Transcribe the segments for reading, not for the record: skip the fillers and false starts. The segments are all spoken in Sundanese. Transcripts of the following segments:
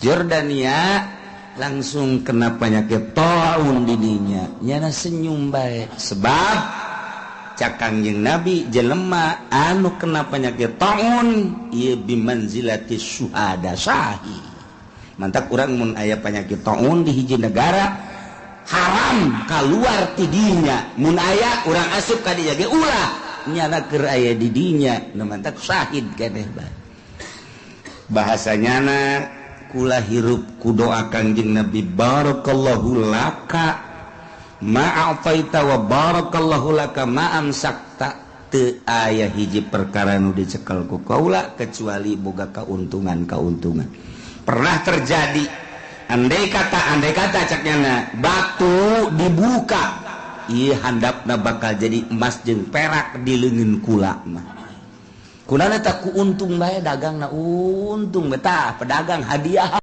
Jordania langsung kena penyakit taun didinya nyana senyum baik sebab Kangjeng Nabi jelema anu kena penyakit taun ieu bimanzilati syuhada syahid. Mantap urang mun aya penyakit taun di hiji negara haram keluar ti dinya. Mun aya urang asup ka dinya ge ulah nyana keur aya di dinya nu mantap syahid keneh bae. Bahasanyana kula hirup ku doa Kangjeng Nabi barakallahu laka ma'ataita wa barakallahu laka ma'amsakta teu aya hiji perkara nu dicekel ku kaula kecuali boga kauntungan. Pernah terjadi andai kata caknyana batu dibuka ieu handapna bakal jadi emas jeung perak di leungeun kula mah. Kunana tak ku untung bae dagangna untung betah pedagang hadiah.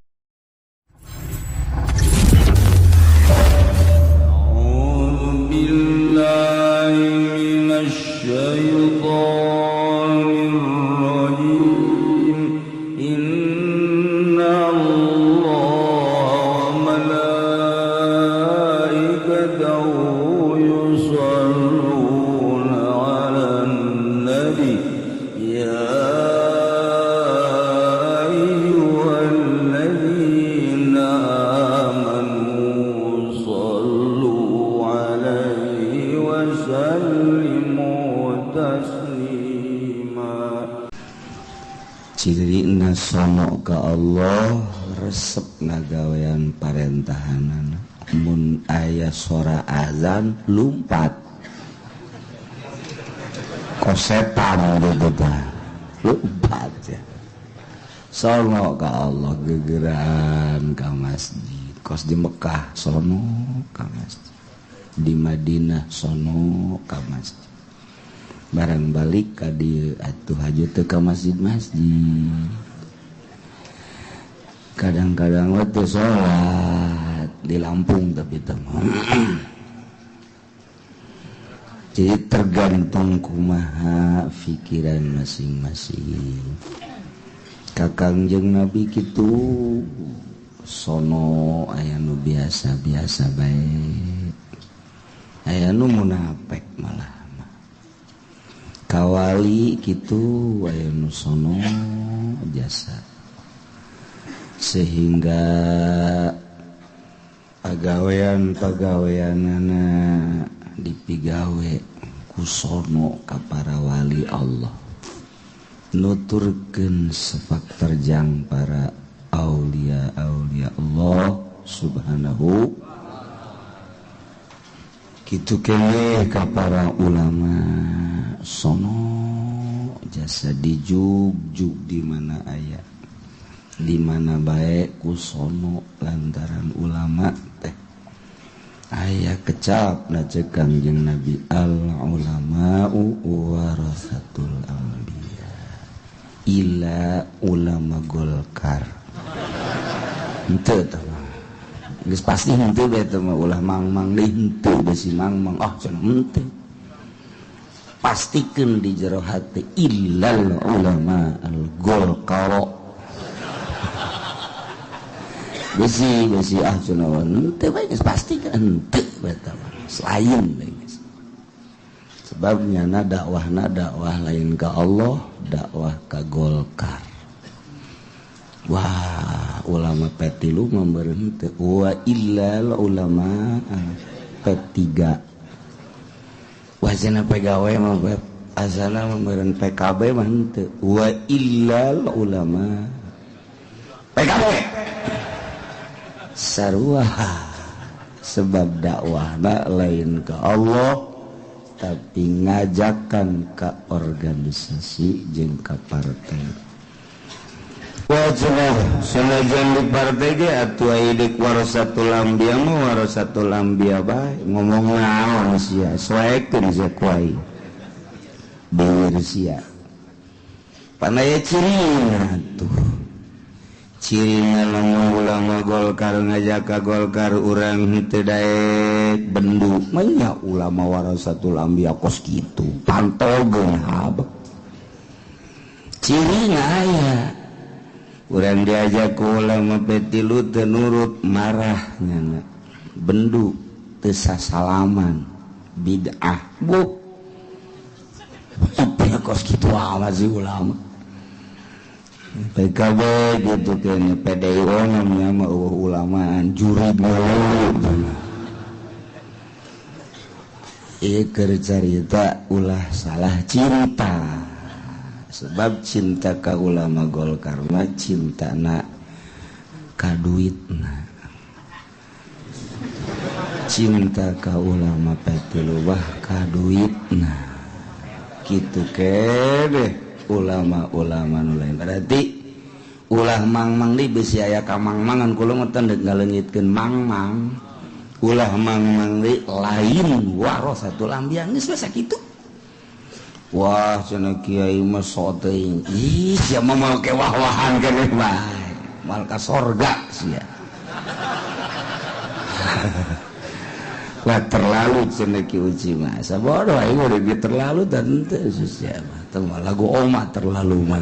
Cirina sono ka Allah resep ngagawean parentahanana. Mun aya sora azan lumpat kosetan gitu lumpat ya. Sono ka Allah gegeran ka masjid. Kos di Mekah sono ka masjid, di Madinah sono ka masjid. Barang balik ka dieu atuh haju teu ka masjid-masjid. Kadang-kadang waktu sholat di Lampung tapi temu. Jadi tergantung kumaha pikiran masing-masing. Kakangjeng Nabi kitu sono aya nu biasa-biasa bae. Aya nu munafik malah. Kawali kitu aya nu sono jasa. Sehingga pagawean-pagaweanana dipigawe kusono ka para wali Allah. Nuturkeun sepak terjang para aulia Allah subhanahu. Kitu keneh ka para ulama sono jasa dijuk di mana aya, di mana bae kusono lantaran ulama teh aya kecapna ceuk Kangjeng Nabi al ulama'u warasatul anbiya ila ulama Golkar henteu tah geus pasti henteu bae teh mah ulah mang-mang deui henteu besi mang-mang cenah henteu pastikeun di jero hati illal ulama al Golkar besi cenah henteu bae geus pasti kan henteu bae teh selain bae geus sebab nyana dakwah lain ka Allah dakwah ka Golkar. Wah ulama petilu memberen teu wa illal ulama P3 wajana pegawai mah asana memberen PKB mah henteu wa illal ulama PKB sarua sebab dakwahna lain ka Allah tapi ngajakan ka organisasi jeung ka partai. Wajah sanajan di partai ge atuh aya dik warasatul anbiya mah warasatul anbiya bae ngomong naon sia soekeun sia kuai beueur sia panaya cirina tuh cirina lamun ulama Golkar ngajak ka Golkar urang henteu daek bendu mah ulama warasatul anbiya kos kitu pantogeun habek cirina aya urang diajak ku ulama petilu teu nurut marahnya bendu teu sasalaman bid'ah bu apa kos kitu amat sih ulama PKB gitu kayaknya PDIO namanya mah ulamaan juri dulu ieu keur carita ulah salah cinta sebab cinta ka ulama Golkar mah cintana ka duitna cinta ka ulama Petiluwah ka duitna kitu kede ulama-ulama nu lain berarti ulah mangmang di bisi aya ka mangmangan kula mah teu ngaleungitkeun mangmang ulah mangmang di lain warasatul anbiya geus we sakitu. Wah cenah kiai mah soteuing ih sia mah mau ke wah-wahan keneh bae moal ka sorga sia lah terlalu cenah ki uji mah sabodo aing udah di terlalu dan teu sia mah teu lagu oma terlalu mah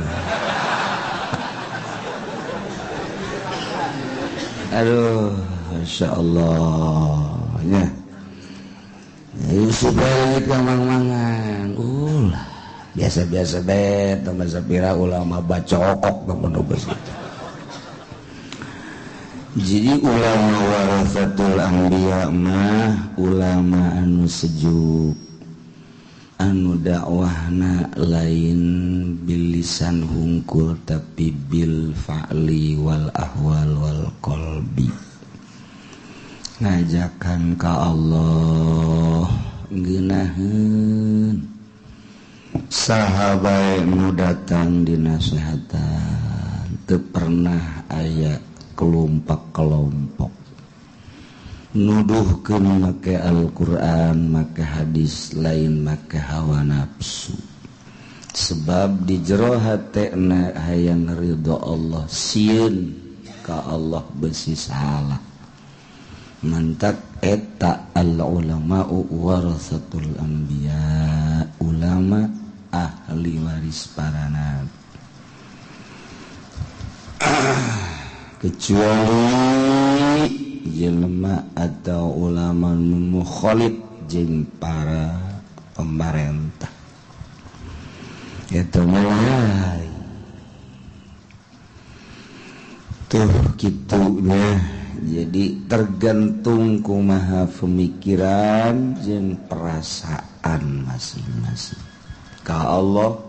aduh masyaallah nya supaya kita mang-mangan biasa-biasa bet tambah sapira ulama bacokok temen begitu. Jadi ulama warasatul anbiya mah ulama anu sejuk anu dakwahna lain bilisan hungkul tapi bil fa'li wal ahwal wal qalbi ngajakan ka Allah ngeunaheun sahabat nu datang dinasehatan teu pernah aya kelompok-kelompok nuduhkeun make Al-Qur'an make hadis lain make hawa nafsu sebab di jero hatena hayang ridho Allah sieun ka Allah besi salah mantak eta al ulama'u warasatul anbiya ulama ahli waris para nabi kecuali jelema atau ulama nu mukhalif jeung para pemerintah eta mulai tuh kitunya. Jadi tergantung kumaha pemikiran jeung perasaan masing-masing ka Allah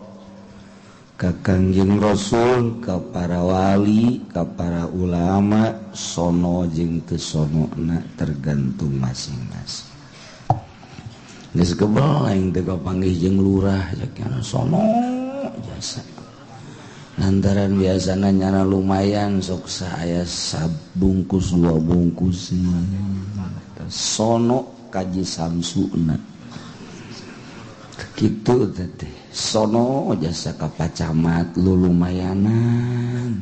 ka Kangjeng Rasul ka para wali ka para ulama sono jeung teu sonona tergantung masing-masing geus kebal aing teh kapanggih jeung lurah jakna sono jasa lantaran biasana nyana lumayan sok saya sabungkus 2 bungkus sono kaji samsuna kitu teh sono jasa ka pacamat lu lumayanan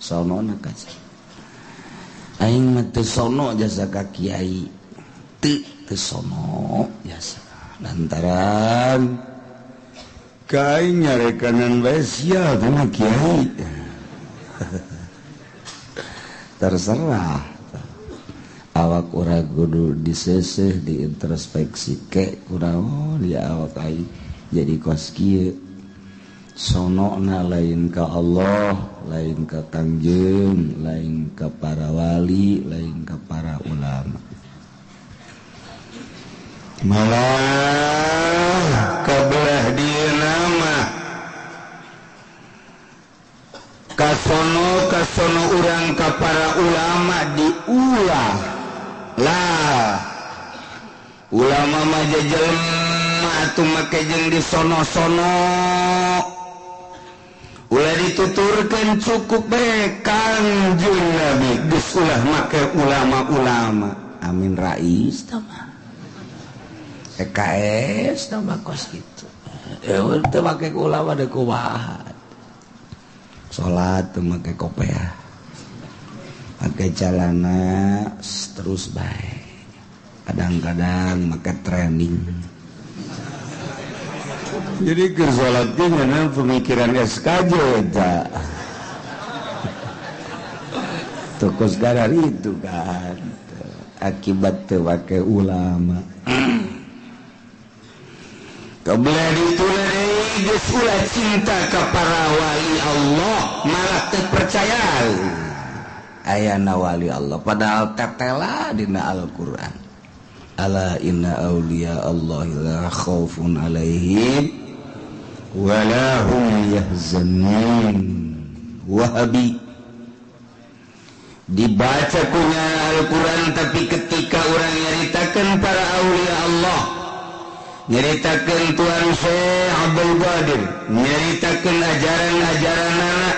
sono na kaca aing mah teu sono jasa ka kiai teu sono jasa lantaran kai nyarekanan bae sia kana kiai terserah awak ora kudu diseseh diintrospeksi ke kunaon di awak ai jadi kos kieu sonona lain ka Allah lain ka Kangjeng lain ka para wali lain ka para ulama malah kabelah dieuna mah kasono urang ka para ulama diulah lah ulama mah jelema atuh make jeung disono-sono ulah dituturkeun cukup bae Kangjeng Nabi geus ulah make ulama-ulama amin rais tah PKS tambah kos gitu teu make ulama deh kumaha salat teu make kopiah make calana terus bae kadang-kadang make training jadi keur salat ge ngan pemikiran SKJ eta toko sekarang itu kan akibat pakai ulama kebelah ditulai geus ulah cinta kepada wali Allah malah terpercaya ayana wali Allah padahal tetela dina Al-Qur'an ala inna awliya Allahi la khaufun alaihim wa la hum yahzanun Wahabi dibaca punya Al-Quran tapi ketika orang nyeritakan para awliya Allah nyeritakan Tuhan Syekh Abdul Qadir nyeritakan ajaran-ajaran anak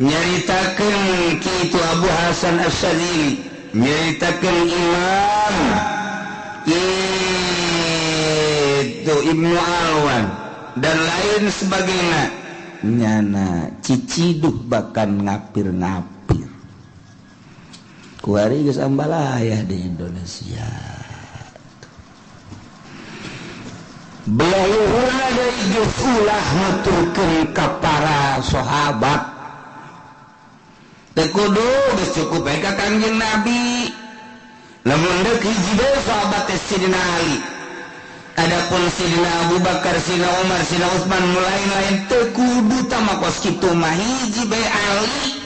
nyeritakan Kitu Abu Hasan Asy'adzili nyeritakan Imam itu Ibnu Alwan dan lain sebagainya nyana ciciduh bahkan ngapir-ngapir kuari geus ambalayah di Indonesia belayuhna deui geus ulah nuturkeun ka para sahabat teu kudu geus cukup ka Kangjeng Nabi lamun deuk hiji deui sahabat Sidina Ali adapun Sidina Abu Bakar, Sidina Umar, Sidina Utsman lain-lain teu kudu tamakos kitu mah hiji bae Ali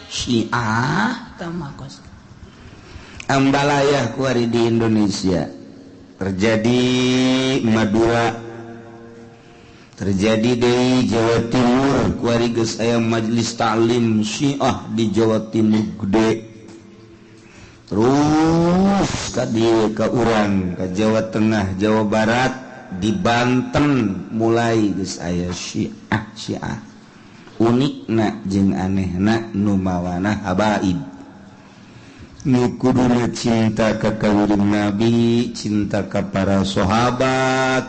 Syiah tamakos ambalayah kuari di Indonesia terjadi Madura terjadi di Jawa Timur kuari geus aya majelis taklim Syiah di Jawa Timur gede terus ka dieu ka urang ka Jawa Tengah Jawa Barat di Banten mulai geus aya Syiah unikna jeung anehna nu mawana habaib nu kuduna cinta ka Kangjeng Nabi cinta ka para sahabat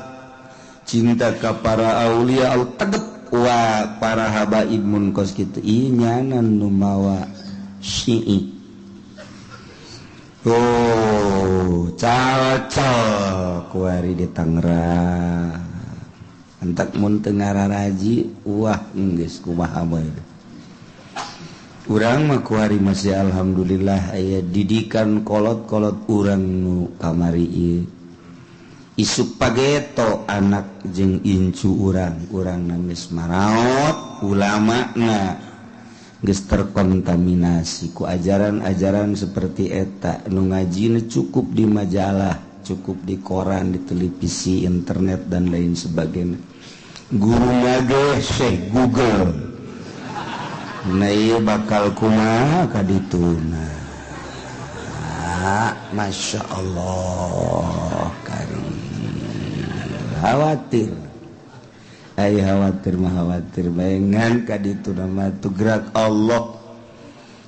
cinta ka para aulia al tegep wa para habaib mun kos kitu ieu nyanan nu mawa Syi'i cocok kuari di Tangerang entak mun teu ngararaji wah geus kumaha bae urang mah kuari masih alhamdulillah aya didikan kolot-kolot urang nu kamari ieu isuk pageto anak jeung incu urang geus maraot ulamana geus terkontaminasi ku ajaran-ajaran seperti eta nu ngajina cukup di majalah cukup di koran di televisi internet dan lain sebagainya guruna ge Syekh Google na ieu bakal kumaha ka dituna Masya Allah karim khawatir aya khawatir mah khawatir baengan ka ditu nama tu gerak Allah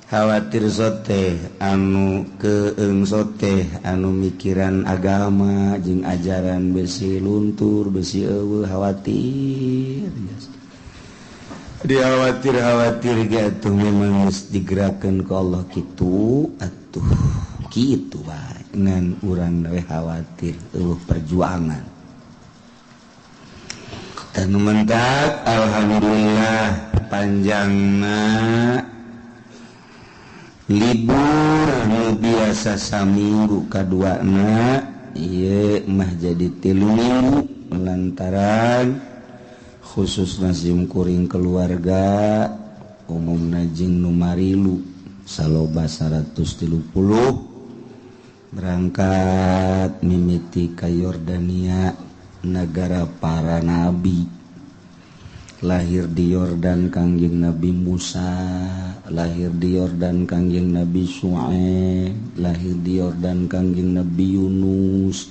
khawatir sote anu keung sote anu mikiran agama jeung ajaran besi luntur besi eueuh khawatir dia khawatir ge atuh memang geus digerakkeun ku Allah kitu atuh kitu bae ngan urang we khawatir eueuh perjuangan dan mentak alhamdulillah panjangna libur nu biasa saminggu kaduana ieu mah jadi 3 minggu lantaran khususna sim kuring keluarga umumna jeung nu marilu saloba 130 berangkat mimiti ka Yordania negara para nabi lahir di Yordan Kangjeng Nabi Musa lahir di Yordan Kangjeng Nabi Syuaib lahir di Yordan Kangjeng Nabi Yunus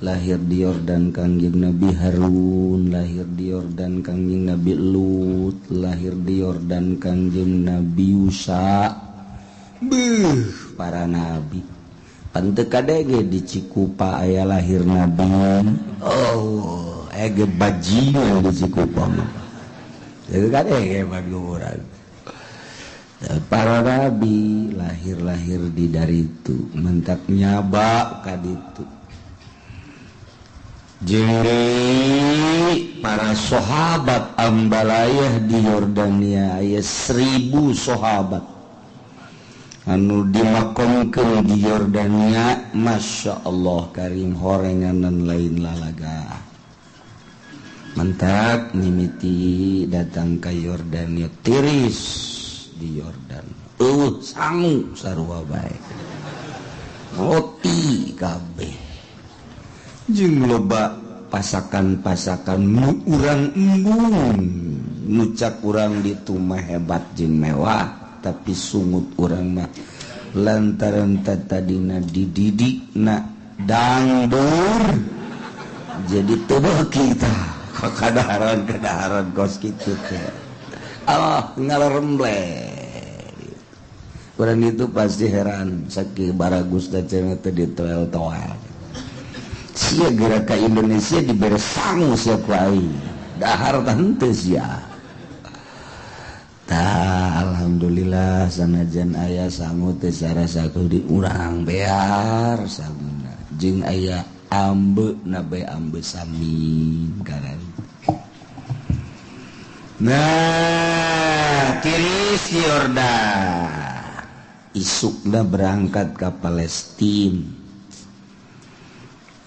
lahir di Yordan Kangjeng Nabi Harun lahir di Yordan Kangjeng Nabi Lut lahir di Yordan Kangjeng Nabi Yusa para nabi panteu kadege di Cikupa aya lahir nabi ege bajingan di Cikupa mah jadi kadege bagi urang para nabi lahir di daritu mentak nyaba ka ditu jeung para sahabat ambalayah di Yordania aya 1000 sahabat anu dimakomkeun di Yordania, Masya Allah karim horenganan lain lalaga. Mantap mimiti datang ke Yordania, tiris di Yordan. Sangu sarua bae. Roti kabeh. Jeung loba pasakan-pasakan nu urang embung. Nucak urang ditu mah hebat jeung mewah. Tapi sungut urang mah lantaran tadina dididik na dangdur jadi tubuh kita kadaharan kos kitu teh ngaleremble urang itu pasti heran saking baragus da cenah teh ditoel-toel sia geura ka Indonesia dibere sangu sia ku aing dahar teh henteu sia. Alhamdulillah sanajan aya sangu teh sarasa di urang bear sanguna jeung aya ambeuna bae ambe sami karan. Nah, tiris Yordan isukna berangkat ka Palestina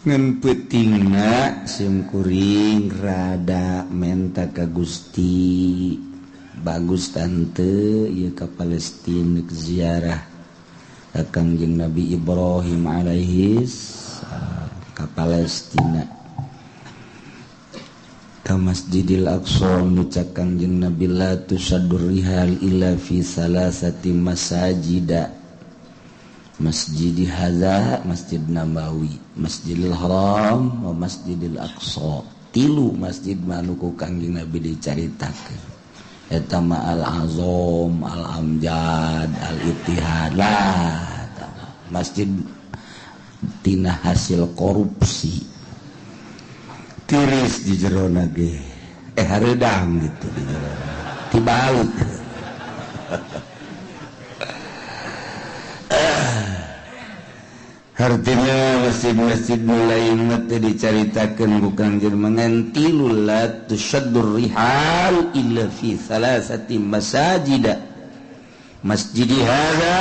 ngan peutingna sim kuring rada menta ka Gusti. Bagus tante ieu ka Palestina ke ziarah ka Kangjeng Nabi Ibrahim alaihis ka Palestina ka Masjidil Aqsa nucak Kangjeng Nabi la tusaddur rihal illa fi salasati masajida Masjidi hadza Masjid Nabawi Masjidil Haram wa Masjidil Aqsa tilu masjid manuku Kangjeng Nabi dicaritakeun eta ma al-azam, al-amjad, al-ittihad lah masjid tina hasil korupsi tiris di jerona ge hareudang gitu di jerona tibalut artinya masjid-masjid lain mah dicaritakeun ku Kangjeng mangan tilul la tusaddur rihal illa fi salasati masajid masjidi hadza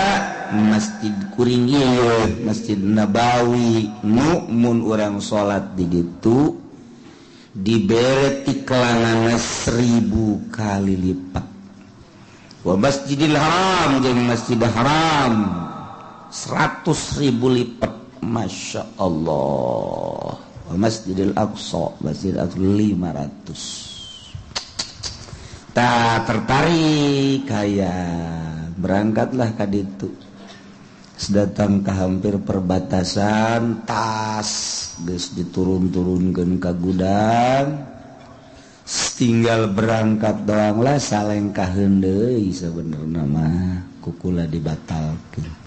masjid kuring ieu Masjid Nabawi nu mun urang salat di ditu dibere tiklanana 1000 kali lipat wa Masjidil Haram jeung Masjidil Haram 100.000 lipat, Masya Allah. Masjidil Aqsa, Masjidil Aqsa 500. Tak tertarik kayak berangkatlah ke ditu. Sedatang ke hampir perbatasan, tas geus diturun-turunkeun ka gudang. Tinggal berangkat doang lah salengkaheun deui sabenerna mah kukula dibatalkeun.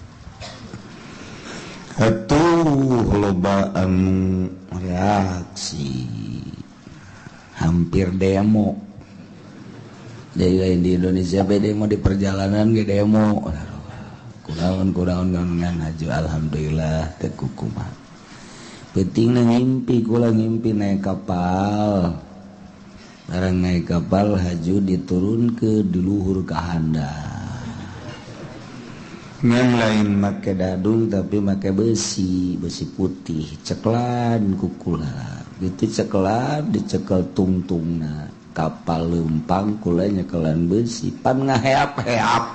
Atuh loba anu reaksi hampir demo di Indonesia demo di perjalanan ge demo kunaon ngan haju alhamdulillah teu kumaha pentingna ngimpi kula ngimpi naik kapal barang naik kapal haju diturun ke di luhur ka handap yang lain make dadung tapi make besi putih ceklan kukula gitu ceklan dicekel tungtungna kapal lempang kula nyekelan besi pan ngaheap-heap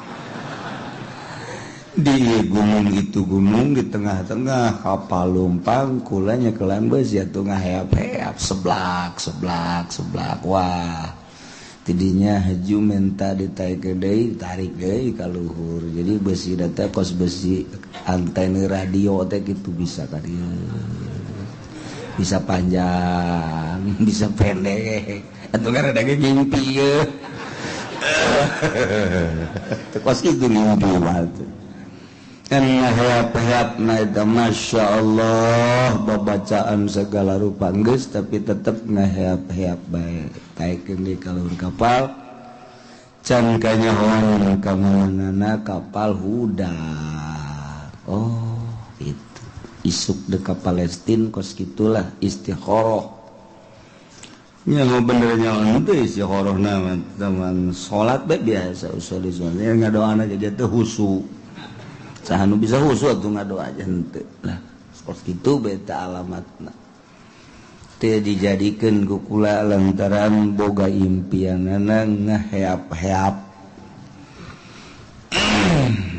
di gunung itu gunung di tengah-tengah kapal lempang kula nyekelan besi atuh ngaheap-heap seblak wah tidinya haju minta ditarik deui tarik deui ka luhur jadi besi data kos besi antena radio teh kitu bisa ka dieu bisa panjang bisa pendek atuh rada ge ngimpi ye teh kos kitu ngimpi mah hayap-hayap na eta Masya Allah babacaan segala rupa geus tapi tetep ngahayap-hayap bae taekeun di kalur kapal can kanyahoan ka manehna kapal huda oh itu isuk deka Palestina kos gitulah istikharah nya bener nyaon teh istikharah teman salat bae biasa usul ngadoana jadi teh husu sahanu bisa husu atuh ngadoa aja henteu lah kos kitu beta alamatna teu dijadikeun ku kula lantaran boga impianana ngaheap-heap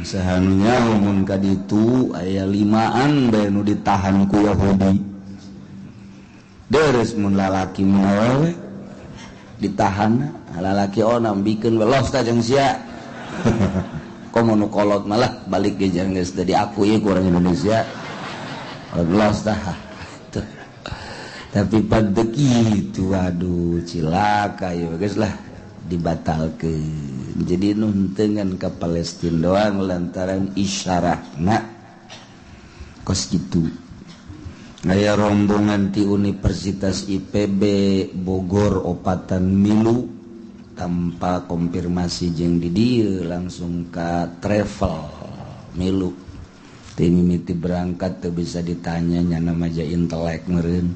sahanunya mun ka ditu aya 5an bae nu ditahan ku Yahudi deres mun lalaki mun awewe ditahan lalaki nambikeun welos ta jeung sia komo nu kolot malah balik ge jeung geus tadi aku ieu ku urang Indonesia welos tah tapi pada kitu aduh cilaka ya geus lah dibatalkeun jadi nuntengan ke Palestina doang lantaran isyarahna kos kitu aya rombongan ti Universitas IPB Bogor opatan milu tanpa konfirmasi jeung di dieu langsung ka travel milu teu mimiti berangkat teu bisa ditanya nyana maja intelek meureun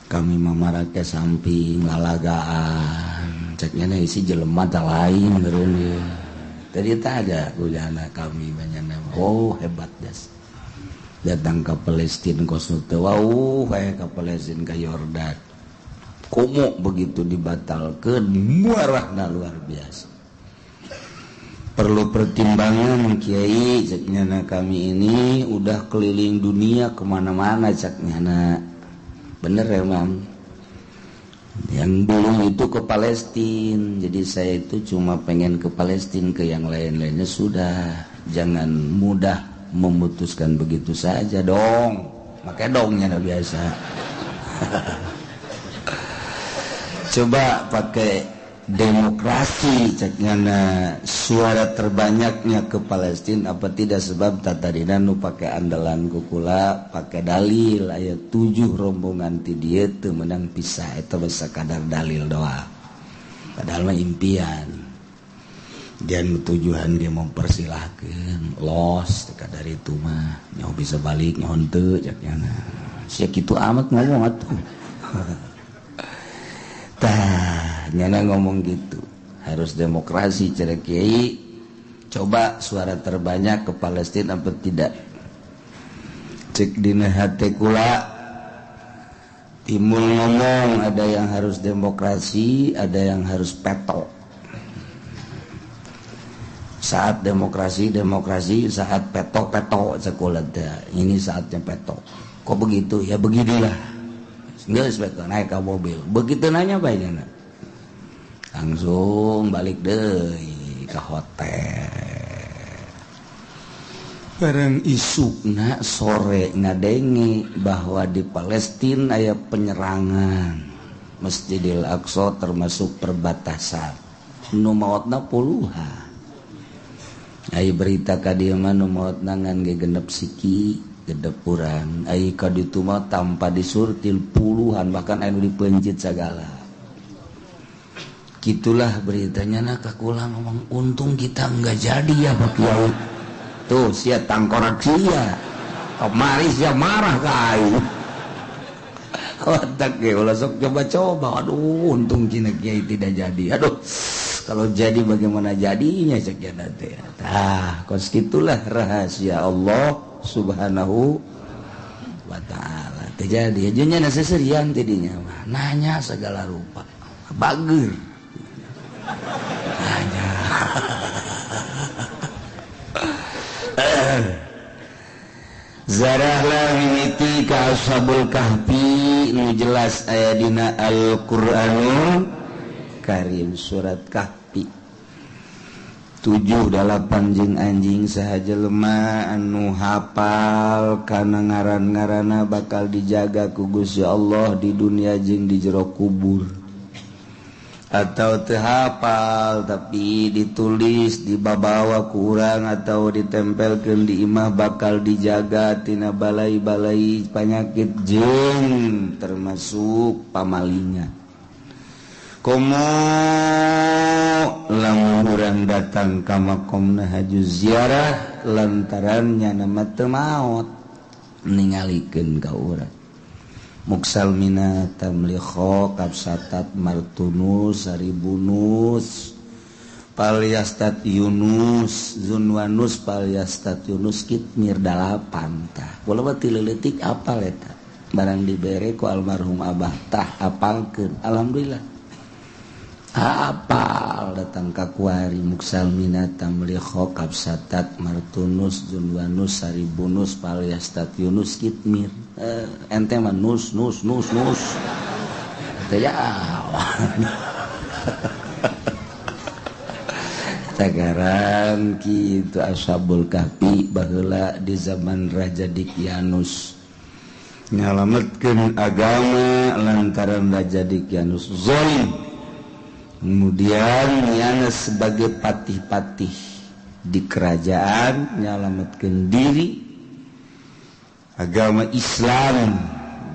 kami mamarake samping lalagaan ceknya isi jelema teh lain meureun ieu tadi teh ada kujana kami banyana oh hebat das datang ke Palestina kosna teh wauh kayak ke Palestina ke Yordan komo begitu dibatalkeun muarahna luar biasa perlu pertimbangan kiai ceknya kami ini udah keliling dunia kemana-mana ceknya bener emang yang dulu itu ke Palestina jadi saya itu cuma pengen ke Palestina ke yang lain-lainnya sudah jangan mudah memutuskan begitu saja dong makanya dongnya udah biasa coba pakai demokrasi ceknya suara terbanyaknya ke Palestina apa tidak sebab tatarina nu pakai andalan kukula pakai dalil ayat 7 rombongan ti dieu teu meunang pisah eta basa kadar dalil doa padahal mah impian dan tujuan dia mempersilahkan los dekat dari itu mah nyaho bisa balik nyaho henteu ceknya sia kitu amat ngomong atuh tah nyana ngomong gitu harus demokrasi cara kiai coba suara terbanyak ke Palestina apa tidak cek dina hate kula timbul ngomong ada yang harus demokrasi ada yang harus peto saat demokrasi saat peto sekolah ini saatnya peto kok begitu ya beginilah nggak sepeto naik ke mobil begitu nanya banyak langsung balik deh ke hotel bareng isukna sore ngadenge bahwa di Palestina aya penyerangan Masjidil Aqsa termasuk perbatasan nu maotna puluhan ai berita ka dieu mah nu maotna ngan ge genep siki genep urang ai ka ditu mah tanpa disurtil puluhan bahkan anu dipeunjit sagala gitulah beritanya nah kakula ngomong untung kita enggak jadi ya Pak Kiai tuh sia tangkorak sia kemari sia marah ka aing otak ge ulah sok coba-coba aduh untung cina Kiai tidak jadi aduh kalau jadi bagaimana jadinya cek ya nanti tah kos gitulah rahasia Allah subhanahu wa ta'ala terjadi aja nya seserian tidinya mah nanya segala rupa bager nanya zarahlah mimiti ka ashabul kahfi nu jelas aya dina Al-Qur'anul Karim surat Kahfi 7-8 jeung anjing sahaja lemah anu hafal kana ngaran-ngaranna bakal dijaga ku Gusti Allah di dunia jeung di jero kubur atau teu hafal tapi ditulis dibawa ku urang atau ditempelkeun di imah bakal dijaga tina balai-balai penyakit jeung termasuk pamalingan komo lamun urang datang ka makomna haju ziarah lantarannya nama teu maot ningalikeun ka urang muksal mina tamlikho kapsatat martunus saribunus Palyastat Yunus Zunwanus Palyastat Yunus Kitmir 8 tah kula mah ti leuletik apal eta barang dibere ku almarhum abah tah apalkeun alhamdulillah apal datang ka kuari Muksal Minata Mliho Kabsatat Martunus Zunwanus Saribunus Palyastat Yunus Kitmir ente mah nus teh ya sekarang kitu Ashabul Kahfi baheula di zaman Raja Dikyanus nyalametkeun agama lantaran Raja Dikyanus zalim, kemudian nyana sebagai patih-patih di kerajaan nyalametkeun diri agama Islam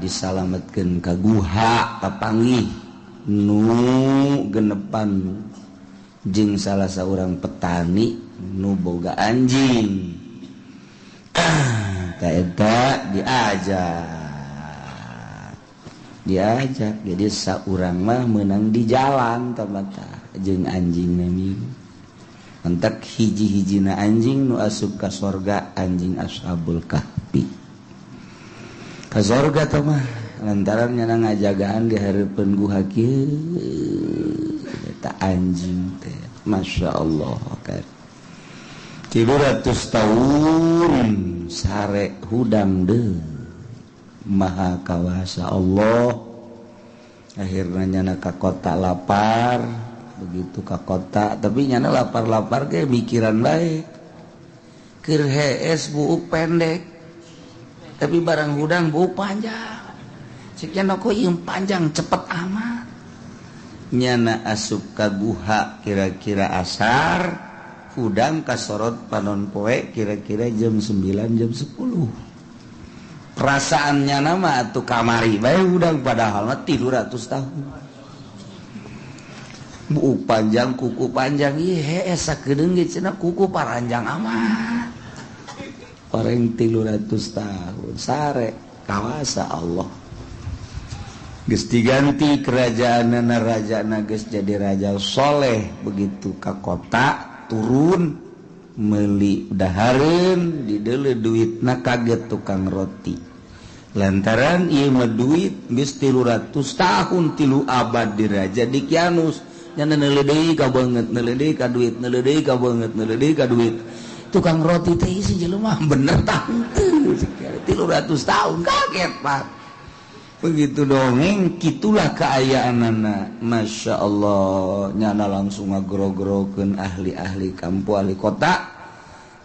disalametkeun ka guha papanggih nu genepan jeung salah seorang petani nu boga anjing eta diajak jadi saurang mah meunang di jalan tamata jeung anjingna mi entek hiji-hijina anjing nu asup ka sorga anjing Ashabul Kahfi ka sorga teh mah lantaran nyana ngajagaan di hareupeun guha kieu eta anjing teh Masya Allah kan 300 tahun sare hudang deh maha kawasa Allah akhirnya nyana ka kota lapar begitu ka kota tapi nyana lapar-lapar ke mikiran baik keur hees buuk pendek tapi barang hudang buuk panjang cek nyana kok ieu panjang cepet amat nyana asup ka guha kira-kira asar hudang kasorot panon poe kira-kira jam 9 jam 10 perasaannya nama atuh kamari bae hudang padahal mah 300 tahun buuk panjang kuku panjang ieu hees sakedeung ge cenah kuku paranjang amat pareng 300 tahun sare kawasa Allah geus diganti kerajaanna rajana geus jadi raja soleh begitu ka kota turun meuli dahareun dideuleu duitna kaget tukang roti lantaran ieu mah duit geus 300 tahun 3 abad di Raja Dikyanus nya neuleuh deui ka beungeut neuleuh deui ka duit neuleuh deui ka beungeut neuleuh deui ka duit tukang roti teh si jelema bener tah henteu 300 tahun kaget Pak begitu dongeng gitulah keayaanana Masya Allah nyana langsung ngagro-grokeun ahli-ahli kampu ahli kota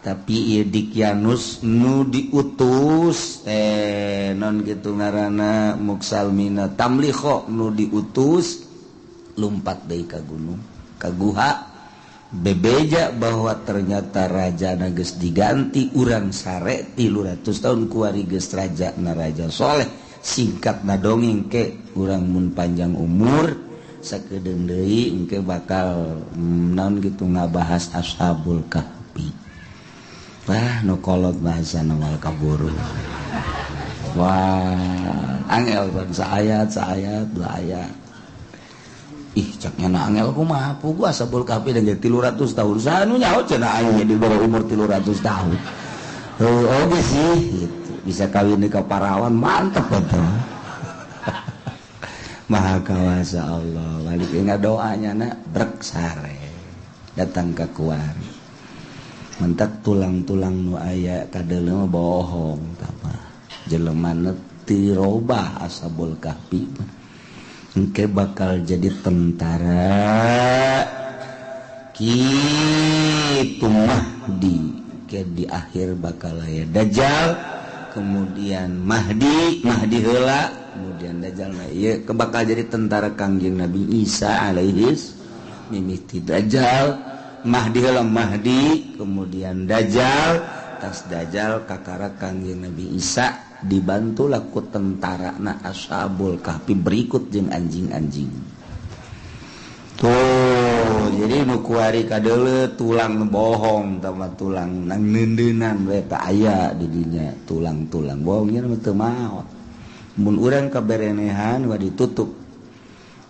tapi ieu Dikyanus nu diutus non gitu ngaranna Muksal Minata Mliho nu diutus lumpat deui ka gunung ka guha bebeja bahwa ternyata rajana geus diganti urang sare 300 tahun kuari geus rajana raja soleh singkatna dongeng ke urang mun panjang umur sakedeung deui engke bakal naon gitu ngabahas Ashabul Kahfi wah nu kolot bahasana wal kaburu wah angel bangsa ayat 2 ayat ih caknya na angel kumaha pugu Ashabul Kahfi dan 300 tahun sanu nyaho cenah aing di bawah umur 300 tahun oge sih gitu bisa kawin ka parawan mantep betul maha kawasa Allah balik ingat doanya nak brek sare datang ke kuari mentak tulang-tulang nu aya kadeuleu mah bohong tapa jelema teu robah Ashabul Kahfi engke bakal jadi tentara kitu mah di akhir bakal aya Dajjal kemudian Mahdi heula kemudian Dajjal ieu bakal jadi tentara Kangjeng Nabi Isa alaihis mimiti Dajjal Mahdi heula Mahdi kemudian Dajjal tas Dajjal kakara Kangjeng Nabi Isa dibantulah ku tentarana Ashabul Kahfi berikut jeung anjing-anjing tuh jadi nu kuari kadeuleu tulang bohong tama tulang nang neundeunan we teh aya di dinya tulang-tulang bohongnya mah teu maot mun urang kaberenehan wa ditutup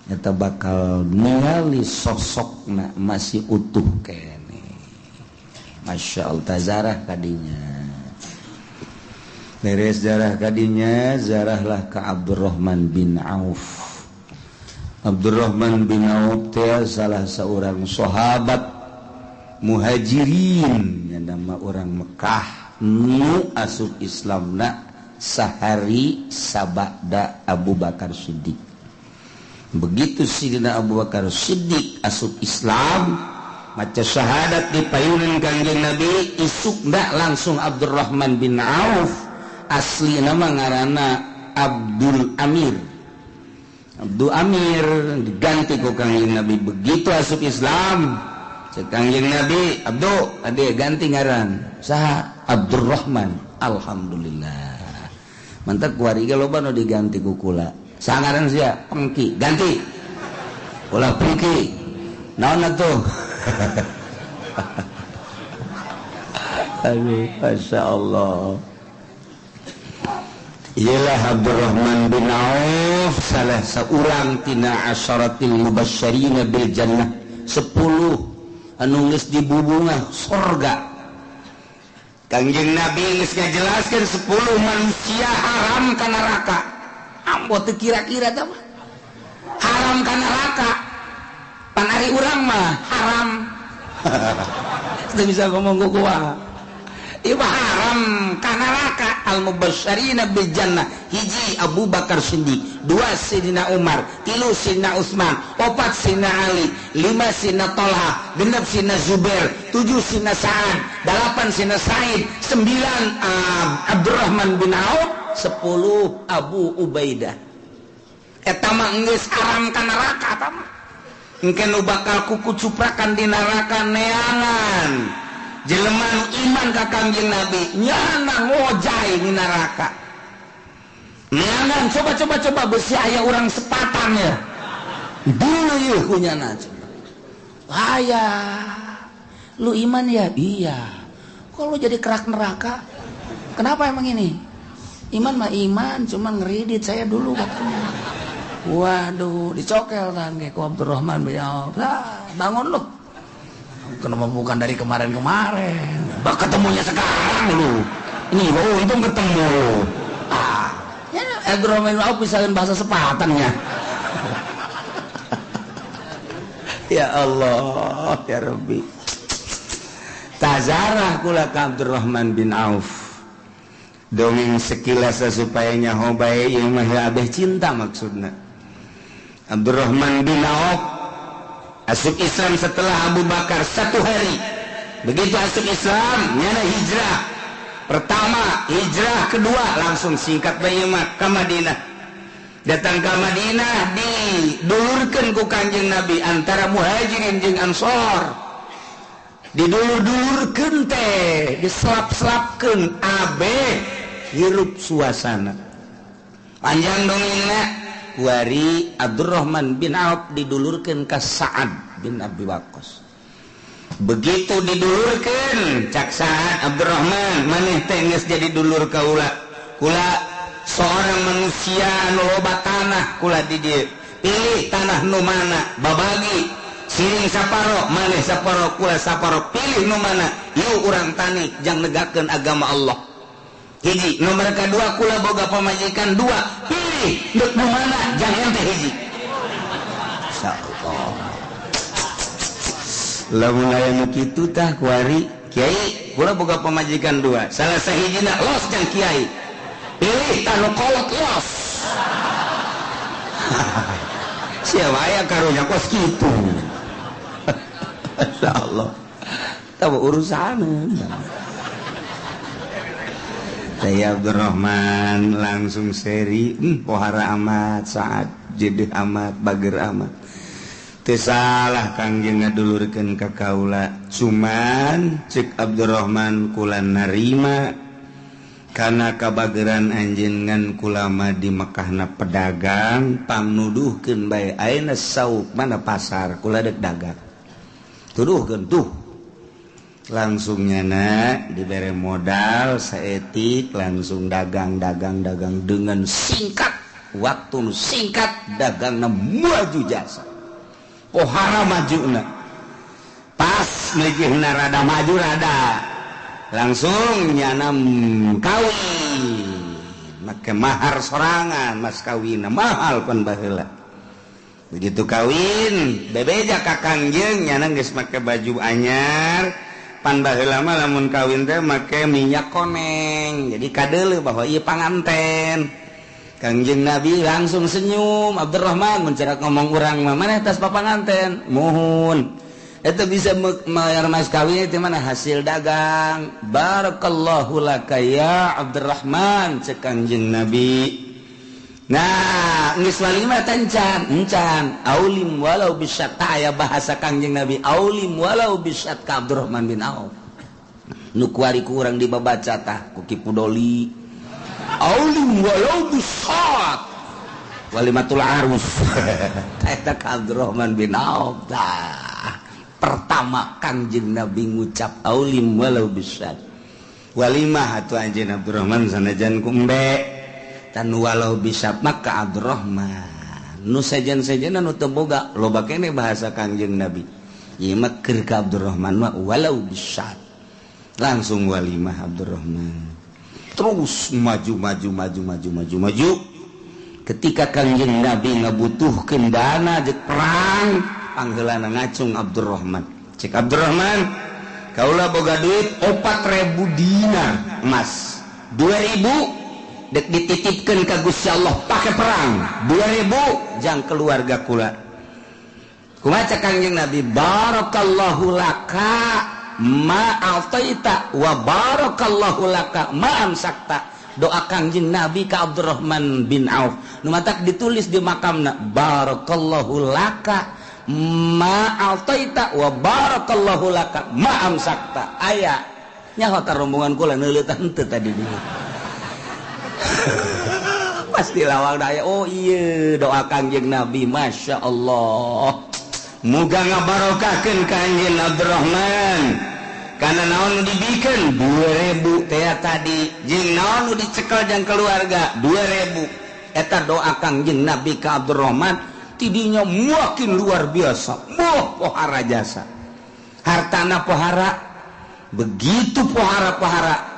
eta bakal ningali sosokna masih utuh kene. Masya Allah tazarah kadinya. Beres zarah kadinya zarahlah ke Abdurrahman bin Auf. Abdurrahman bin Auf teh salah seorang sahabat muhajirin yang nama orang Mekah nu asup Islamna sahari sabada Abu Bakar Siddiq. Begitu Sidina Abu Bakar Siddiq asup Islam maca syahadat di payunan Kangjeng Nabi isukna langsung Abdurrahman bin Auf asli nama ngaranna Abdul Amir. Abdul Amir diganti ku Kangjeng Nabi begitu asup Islam. Cek Kangjeng Nabi, Abdul, ade ganti ngaran. Saha? Abdurrahman. Alhamdulillah. Mantap kuariga loba nu diganti ku kula. Saha ngaran sia? Pengki. Ganti. Kula Pengki. Naon atuh? Aduh, Masya Allah. Ialah Abdurrahman bin Auf salah seorang tina asyaratil mubasysyirina bil jannah 10 anu geus dibubungah surga. Kangjeng Nabi geus ngajelaskeun 10 manusia haram ka neraka. Ambo teu kira-kira tah haram ka neraka. Pan ari urang mah haram. Teu bisa ngomong ku kumaha. Iba haram kana neraka al-mubasysyirina bil jannah hiji Abu Bakar Siddiq, 2 Sayyidina Umar, 3 Sayyidina Utsman, 4 Sayyidina Ali, 5 Sayyidina Thalha, 6 Sayyidina Zubair, 7 Sayyidina Sa'ad, 8 Sayyidina Sa'id, 9 Abdurrahman bin Auf, 10 Abu Ubaidah. Eta mah geus haram ka neraka eta mah. Engke nu bakal kukucuprakan di neraka neangan. Jelema nu iman ka Kangjeng Nabi nyana ngojai di neraka. Neangan coba besi aya urang sepatan ya. Dulu yeuh kunyana. Aya. Lu iman ya? Iya. Kok lu jadi kerak neraka? Kenapa emang ini? Iman mah iman, cuma ngeridit saya dulu katanya. Waduh, dicokel kan kayak Abdurrahman bin Auf. Bangun lu. Kenapa bukan dari kemarin-kemarin? Bak ketemunya sekarang lu. Ini itu ketemu lu. Ya Abdurrahman bin Auf pisahin bahasa sepatannya. Ya Allah, ya Rabbi. Tazarah kula ka Abdurrahman bin Auf. Dongeng sekilas supaya nyaho bae ieu mah abeh cinta maksudna. Abdurrahman bin Auf asup Islam setelah Abu Bakar 1 hari. Begitu asup Islam nyana hijrah pertama, hijrah kedua langsung singkat bae mah ka Madinah. Datang ke Madinah didulurkeun ku Kanjeng Nabi antara muhajirin jeung ansor. Didulur-dulurkeun teh, diselap-selapkeun abeh hirup suasana. Panjang dongengna kuari Abdurrahman bin Auf didulurkeun ka Sa'ad bin Abi Waqqas. Begitu didulurkeun cak Sa'ad, Abdurrahman maneh teh geus jadi dulur kaula. Kula seorang manusia nu loba tanah kula di dieu. Pilih tanah nu mana babagi siring saparo maneh saparo kula saparo pilih nu mana yeuh urang tani jang negakeun agama Allah. Hiji nomor kedua kula boga pamajikan 2 pilih dek nu mana jang ente hiji. Insyaallah lamun aya nu kitu tah kuari kiai kula boga pamajikan 2 salah sahijina los jang kiai pilih tanu kolot los. Siapa aya karunya kos kitu. Insyaallah tahu urusan. Saya Abdurrahman langsung seri pohara amat saat jadi amat bager amat teu salah Kangjeng ngadulurkeun ka kaula cuman cek Abdurrahman kula narima kana kabageran anjeungan kula mah di Mekahna pedagang pamnuduhkeun bae ayeuna sauk mana pasar kula dek dagang tuduhkeun tuh langsung nyana diberi modal saetik langsung dagang dengan singkat waktu singkat dagangna maju jasa pohara majuna pas mejihna rada maju rada langsung nyanam kawin make mahar sorangan mas kawin mahal pan baheula begitu kawin bebeja ka Kangjeng nyanang geus make baju anyar pan baheula mah lamun kawin teh make minyak koneng jadi kadeuleu bahwa ieu panganten Kangjeng Nabi langsung senyum Abdurrahman mencerak ngomong urang mah maneh tas papanganten muhun eta bisa mayar mas kawin itu mana hasil dagang barakallahu laka ya Abdurrahman cek Kangjeng Nabi nah geus walima encan aulim walau bisyat aya bahasa Kangjeng Nabi aulim walau bisyat ka Abdurrahman bin Auf nu kuari ku urang dibabaca tah ku Ki Pudoli aulim walau bisyat walimatul arus eta ka Abdurrahman bin Auf tah pertama Kangjeng Nabi ngucap aulim walau bisyat walimah atuh anjeun Abdurrahman sanajan ku embe tan walau bisyat maka Abdurrahman nu sajan-sajan nu teu boga loba keneh bahasa Kangjeng Nabi ieu mah keur ka Abdurrahman mah walau bisyat langsung walimah Abdurrahman terus maju ketika Kangjeng Nabi ngabutuhkeun dana jeung perang panggeulana ngacung Abdurrahman cek Abdurrahman kaula boga duit 4.000 dinar emas 2.000 dek dititipkeun ka Gusti Allah pake perang 2.000 jang keluarga kula kumaha cek Kangjeng Nabi barakallahu laka ma ataita wa barakallahu laka ma amsakta doa Kangjeng Nabi ka Abdurrahman bin Auf nu matak ditulis di makamna barakallahu laka ma ataita wa barakallahu laka ma amsakta aya nyaho rombongan kula neuleutan teu tadi dulu pasti lawang aya oh iya doa Kangjeng Nabi Masya Allah muga ngabarokahkeun Kangjeng Abdurrahman karena naon nu dibikeun 2.000 teh tadi jeung naon nu dicekel jang keluarga 2.000 eta doa Kangjeng Nabi ka Abdurrahman tidinya makin luar biasa pohara jasa hartana pohara begitu pohara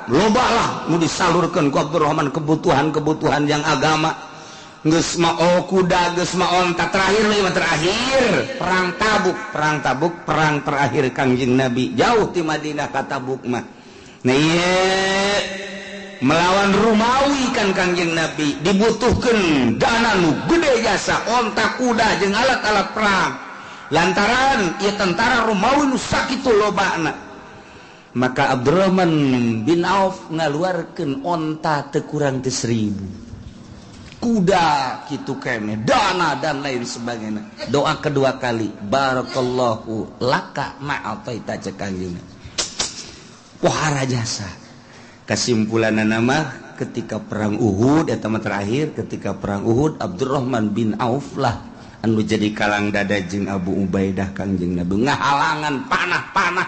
loba lah nu disalurkeun ku Abdurrahman kebutuhan yang agama geus mah kuda geus mah onta terakhir perang terakhir Kangjeng Nabi jauh ti Madinah ka Tabuk mah nah ieu melawan Romawi kan Kangjeng Nabi dibutuhkeun dana nu gede jasa onta kuda jeung alat-alat perang lantaran ieu tentara Romawi nu sakitu lobana maka Abdurrahman bin Auf ngaluarkeun onta teu kurang teu 1.000 kuda kitu keneh dana dan lain sebagainya doa kedua kali barakallahu laka ma'ataita cek Kangjeng pohara jasa kesimpulanna nama ketika perang Uhud eta mah terakhir ketika perang Uhud Abdurrahman bin Auf lah anu jadi kalang dada jeung Abu Ubaidah Kangjeng Nabi ngahalangan panah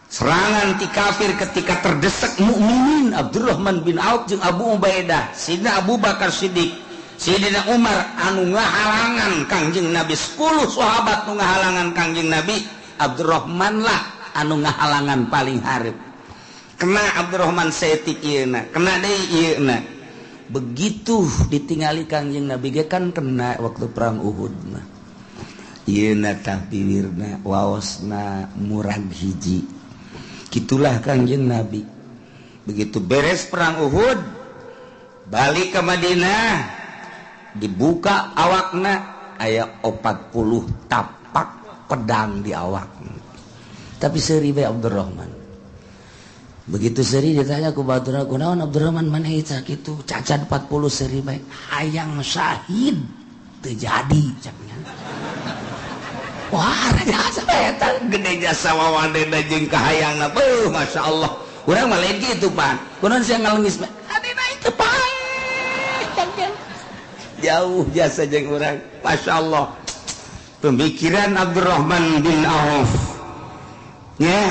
serangan ti kafir ketika terdesak mukminin Abdurrahman bin Auf jeung Abu Ubaidah Sidina Abu Bakar Siddiq Sidina Umar anu ngahalangan Kangjeng Nabi 10 sahabat nu ngahalangan Kangjeng Nabi Abdurrahman lah anu ngahalangan paling hareup kena Abdurrahman setik ieuna kena deui ieuna begitu ditingali Kangjeng Nabi ge kan kena waktu perang Uhud mah ieuna tah piwirna waosna murag hiji kitulah Kangjeng Nabi begitu beres perang Uhud balik ke Madinah dibuka awakna aya 40 tapak pedang di awakna tapi seuri bae Abdurrahman begitu seri ditanya ku baturna kunaon Abdurrahman maneh eta kitu cacat 40 seri bae hayang syahid teu jadi cenah wah jasa eta gede jasa wawadena jeung kahayangna beuh masyaallah urang mah lain kitu pan kunaon sia ngalengis adina itu pae jauh jasa jeung urang masyaallah pemikiran Abdurrahman bin Auf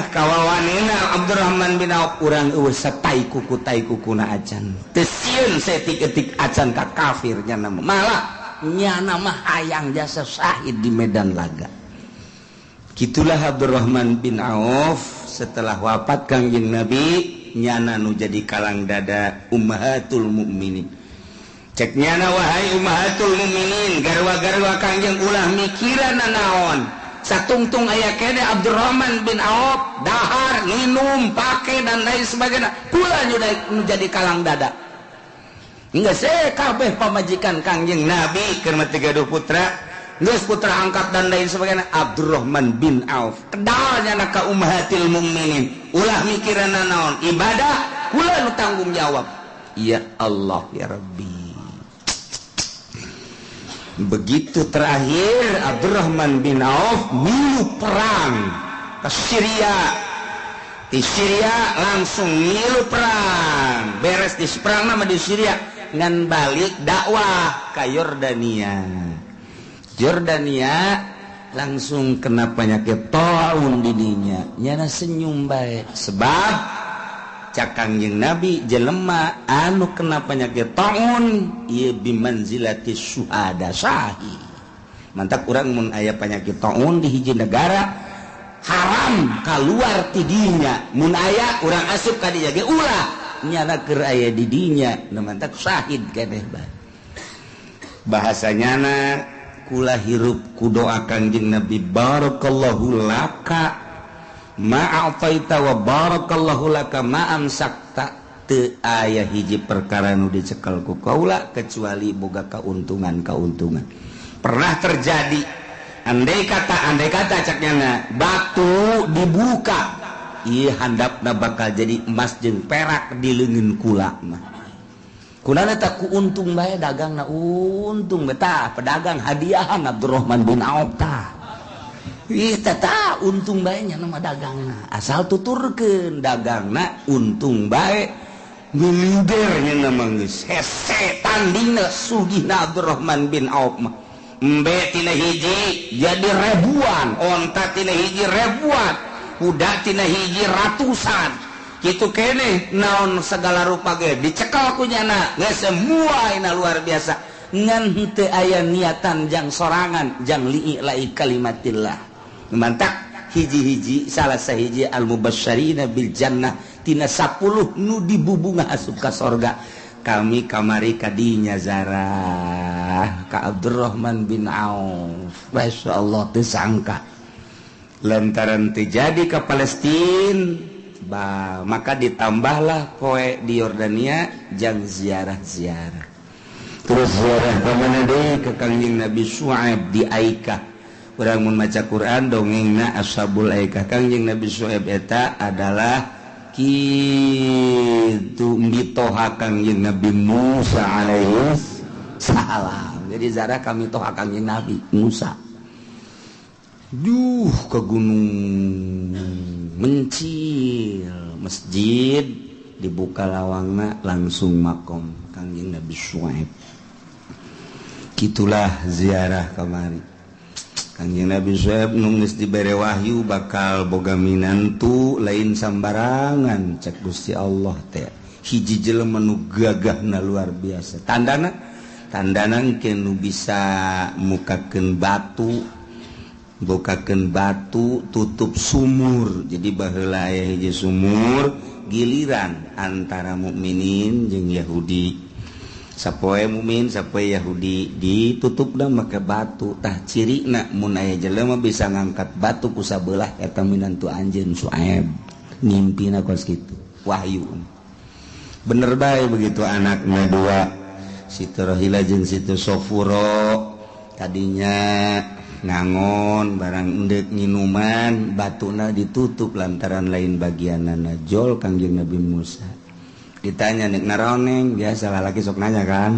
kawawanina Abdurrahman bin Auf urang setai kuku tai kukuna acan teu sieun setik-etik acan ka kafirnya nama malah nyana mah hayang jasa syahid di medan laga. Gitulah Abdurrahman bin Auf setelah wafat Kangjeng Nabi nyana nu jadi kalang dada ummahatul mukminin. Cek nyana wahai ummahatul mukminin garwa-garwa Kangjeng ulah mikiran naon satungtung aya kene Abdurrahman bin Auf dahar minum pake dan lain sebagainya pula nu jadi kalang dada hingga kabeh pamajikan Kangjeng Nabi keur tiga putra geus putra angkat dan lain sebagainya Abdurrahman bin Auf kedalnya ka ummahatil mukminin ulah mikiran naon ibadah kula nu tanggung jawab ya Allah ya Rabbi. Begitu terakhir Abdurrahman bin Auf milu perang ke Syria. Di Syria langsung milu perang. Beres di perang nama di Syria ngan balik dakwah ke Yordania. Yordania langsung kena penyakit taun didinya. Nyana senyum baik sebab cak Kangjeng Nabi jelema anu kena penyakit taun ieu bimanzilati syuhada syahid. Mantap urang mun aya penyakit taun di hiji negara haram kaluar ti dinya. Mun aya urang asup ka dinya ge ulah nyana keur aya di dinya nu mantap syahid keneh bae. Bahasanyana kula hirup ku doa Kangjeng Nabi barakallahu laka ma'afaita wa barakallahu laka ma'amsakta teu aya hiji perkara nu dicekel ku kaula kecuali boga kauntungan. Pernah terjadi andai kata caknyana batu dibuka ieu handapna bakal jadi emas jeung perak di leungeun kula mah. Kunana tak ku untung bae dagangna untung betah pedagang hadiahan Abdurrahman bin Auf tah. Tata untung baiknya nama dagangna asal tuturkeun dagangna untung baik miliardernya nama geus hese tandingna sugihna Abdurrahman bin Auf mah embe tina hiji jadi ribuan onta tina hiji ribuan kuda tina hiji ratusan kitu keneh naon segala rupa ge dicekal ku nyana geus semua ina luar biasa ngan henteu aya niatan jang sorangan jang li'i kalimatillah. Mantap hiji-hiji salah sahiji al-mubasysyirina bil jannah tina 10 nu dibubunga asup ka sorga kami kamari kadinya zarah ka Abdurrahman bin Auf. Masyaallah teu sangka lantaran terjadi ke Palestina maka ditambahlah poe di Yordania jang ziarah-ziarah terus ziarah ka mana deui ke Kangjeng Nabi Syuaib di Aikah. Urang mun maca Quran dongengna Ashabul Aikah Kangjeng Nabi Syuaib eta adalah kitu mitoha Kangjeng Nabi Musa alaihi salam. Jadi zarah kami toha Kangjeng Nabi Musa. Ke gunung mencil masjid dibuka lawangna langsung makom Kangjeng Nabi Syuaib. Kitulah ziarah kamari. Kangjeng Nabi Syuaib nunggus dibere wahyu bakal boga minantu lain sambarangan cek Gusti Allah teh hiji jelema nu gagahna luar biasa tandana engke nu bisa mukakeun batu bokakeun batu tutup sumur jadi baheula aya hiji sumur giliran antara mukminin jeung Yahudi sapoe mukmin sapoe Yahudi ditutup dah make batu tah cirina mun aya jelema bisa ngangkat batu ku sabelah eta minantu anjeun Syuaib nimpina kos kitu wahyu bener bae begitu anakna dua situ Rohila jeung situ Sofuro tadinya ngangon barang endek minuman batuna ditutup lantaran lain bagianana jol Kangjeng Nabi Musa ditanya nek naroneng biasa laki sok nanya kan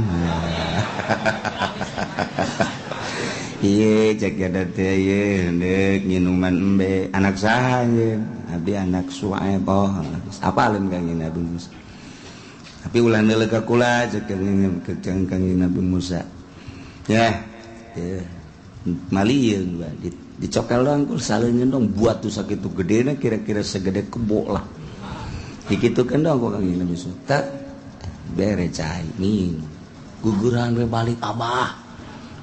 iya cek ada teh iya nek minuman embe anak saha ye abi anak Syuaib apalin Kangjeng Nabi Musa tapi ulah deuleu ka kula cek Kangjeng Nabi Musa ya malieun dicokel doang salingin dong buat tuh sakit tuh gedenya kira-kira segede kebo lah dikitukan dong kok Kangjeng Nabi tak bere cai min guguran we balik abah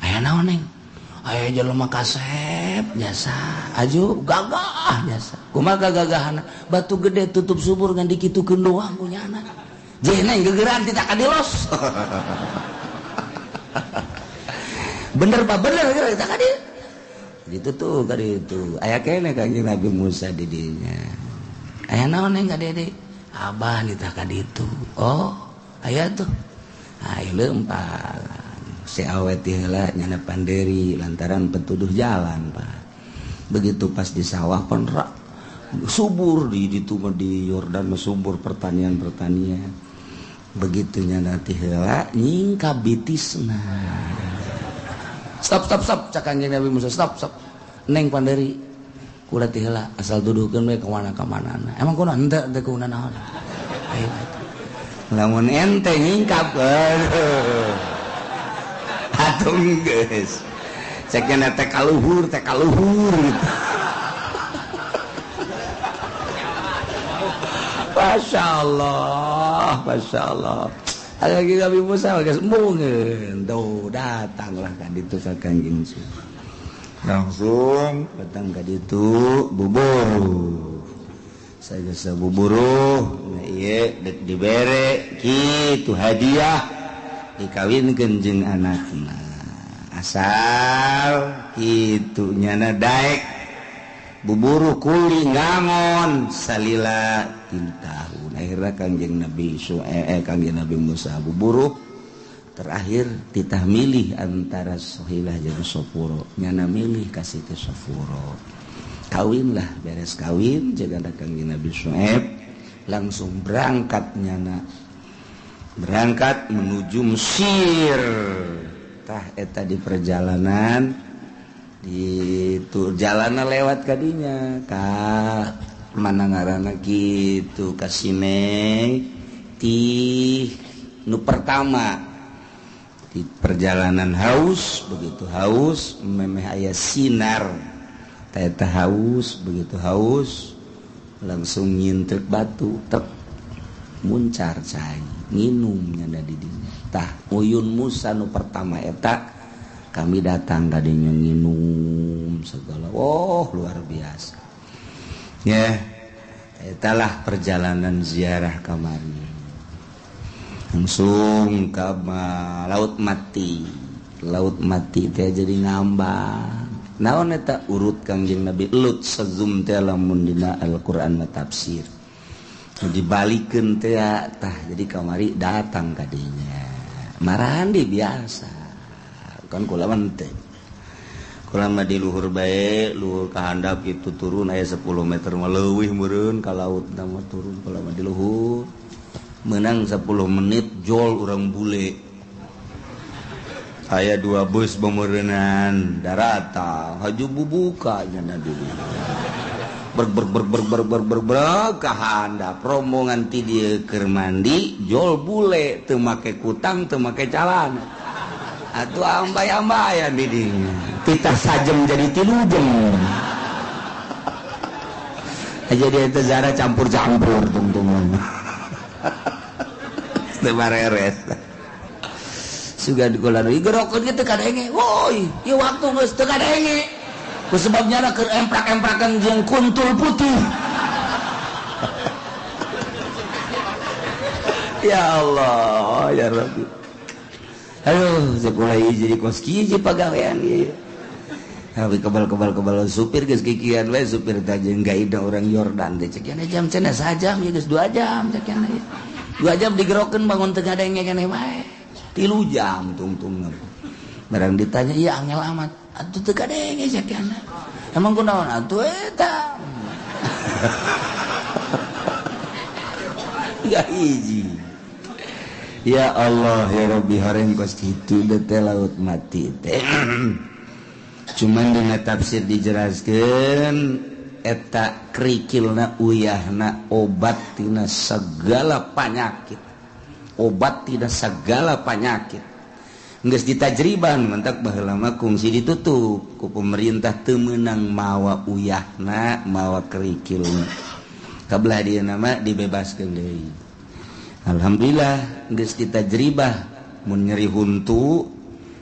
aya naon neng aya jelema kasep jasa aju gagah jasa kumaha gagahana batu gede tutup subur ngan dikitukeun doang punyana jeung neng gegeran tidak kadilos bener pak bener kita kadi gitu tuh kadi itu aya kene Kangjeng Nabi Musa di dinya aya naon neng kadede abah ditah kadi itu oh aya tuh ai leumpang si awet heula nyana panderi lantaran petuduh jalan pak begitu pas di sawah pun subur di ditu di Yordan subur pertanian begitu nyana ti heula nyingka bitisna stop cak Kangjeng Nabi Musa stop neng panderi kula ti heula asal duduhkeun we ka mana-mana emang kuna henteu teh kuna naon ayo lamun ente nyingkap atuh geus cek nya teh kaluhur Masya Allah lagi Nabi Musa geus mungkin tuh datanglah ka ditu ka Kangjeng langsung datang ka ditu bubur saya buburu ieu dek dibere kitu hadiah dikawinkeun jeung anakna asal kitu nyana daek buburu kuli ngamon salila 3 tahun akhirnya Kangjeng Nabi Kangjeng Nabi Musa buburu terakhir titah milih antara Sohilah jeung Sopuro nyana milih kasih ke Sopuro kawinlah beres kawin jeung Kangjeng Nabi Syuaib langsung berangkat nyana berangkat menuju Mesir tah eta di perjalanan di jalanan lewat kadinya ka mana ngaranna kitu ka Sinai ti nu pertama di perjalanan haus begitu haus memeh aya sinar tah eta haus begitu haus langsung nyintrek batu tek muncar cai nginumnya di dinya tah uyun Musa nu pertama eta kami datang kadinya nginum segala luar biasa ya etalah perjalanan ziarah kamari langsung ke laut mati teh jadi ngambang naon eta urut Kangjeng Nabi lut sazum teh lamun dina Al-Qur'an tafsir dibalikeun teh tah jadi kamari datang kadinya marahan di biasa kan kula mah teh kula mah di luhur bae luhur ka handap kitu turun aya 10 meter mah leuwih meureun ka laut mah turun kula mah di luhur menang 10 menit jol urang bule aya 2 bus bameureunnan darata haju bubuka nya dulu ber ka handap rombongan ti dieu keur mandi jol bule teu make kutang teu make calana atuh ambay-ambayan di dinya titah sajem jadi 3 jam jadi eta zara campur-campur tungtungan teu bareres sugan kula digerokeun kitu kadenge woi ieu waktu geus teu kadenge ku sebabnya na keur emprak-emprakan jeung kuntul putih ya Allah ya Rabbi aduh sekolah jadi kos hiji pagawean ieu tapi kebal supir geus kikian we supir teh jeung gaida orang Yordan teh cek nya jam cenah sajam ya geus 2 jam cek nya 2 jam digerokeun bangun teu gadenge keneh wae 3 jam tungtung barang ditanya iya angel amat atuh teu gadenge cek nya emang kunaon atuh eta ya hiji ya Allah ya Rabbi hareng kos kitu teh laut mati teh cuman dina tafsir dijelaskeun eta krikilna uyahna obat tina segala penyakit geus ditajriban mentak baheula mah kungsi ditutup ku pemerintah teu meunang mawa uyahna mawa kerikilna kabelah dia nama dibebaskeun deui. Alhamdulillah geus ditajribah mun nyeri huntu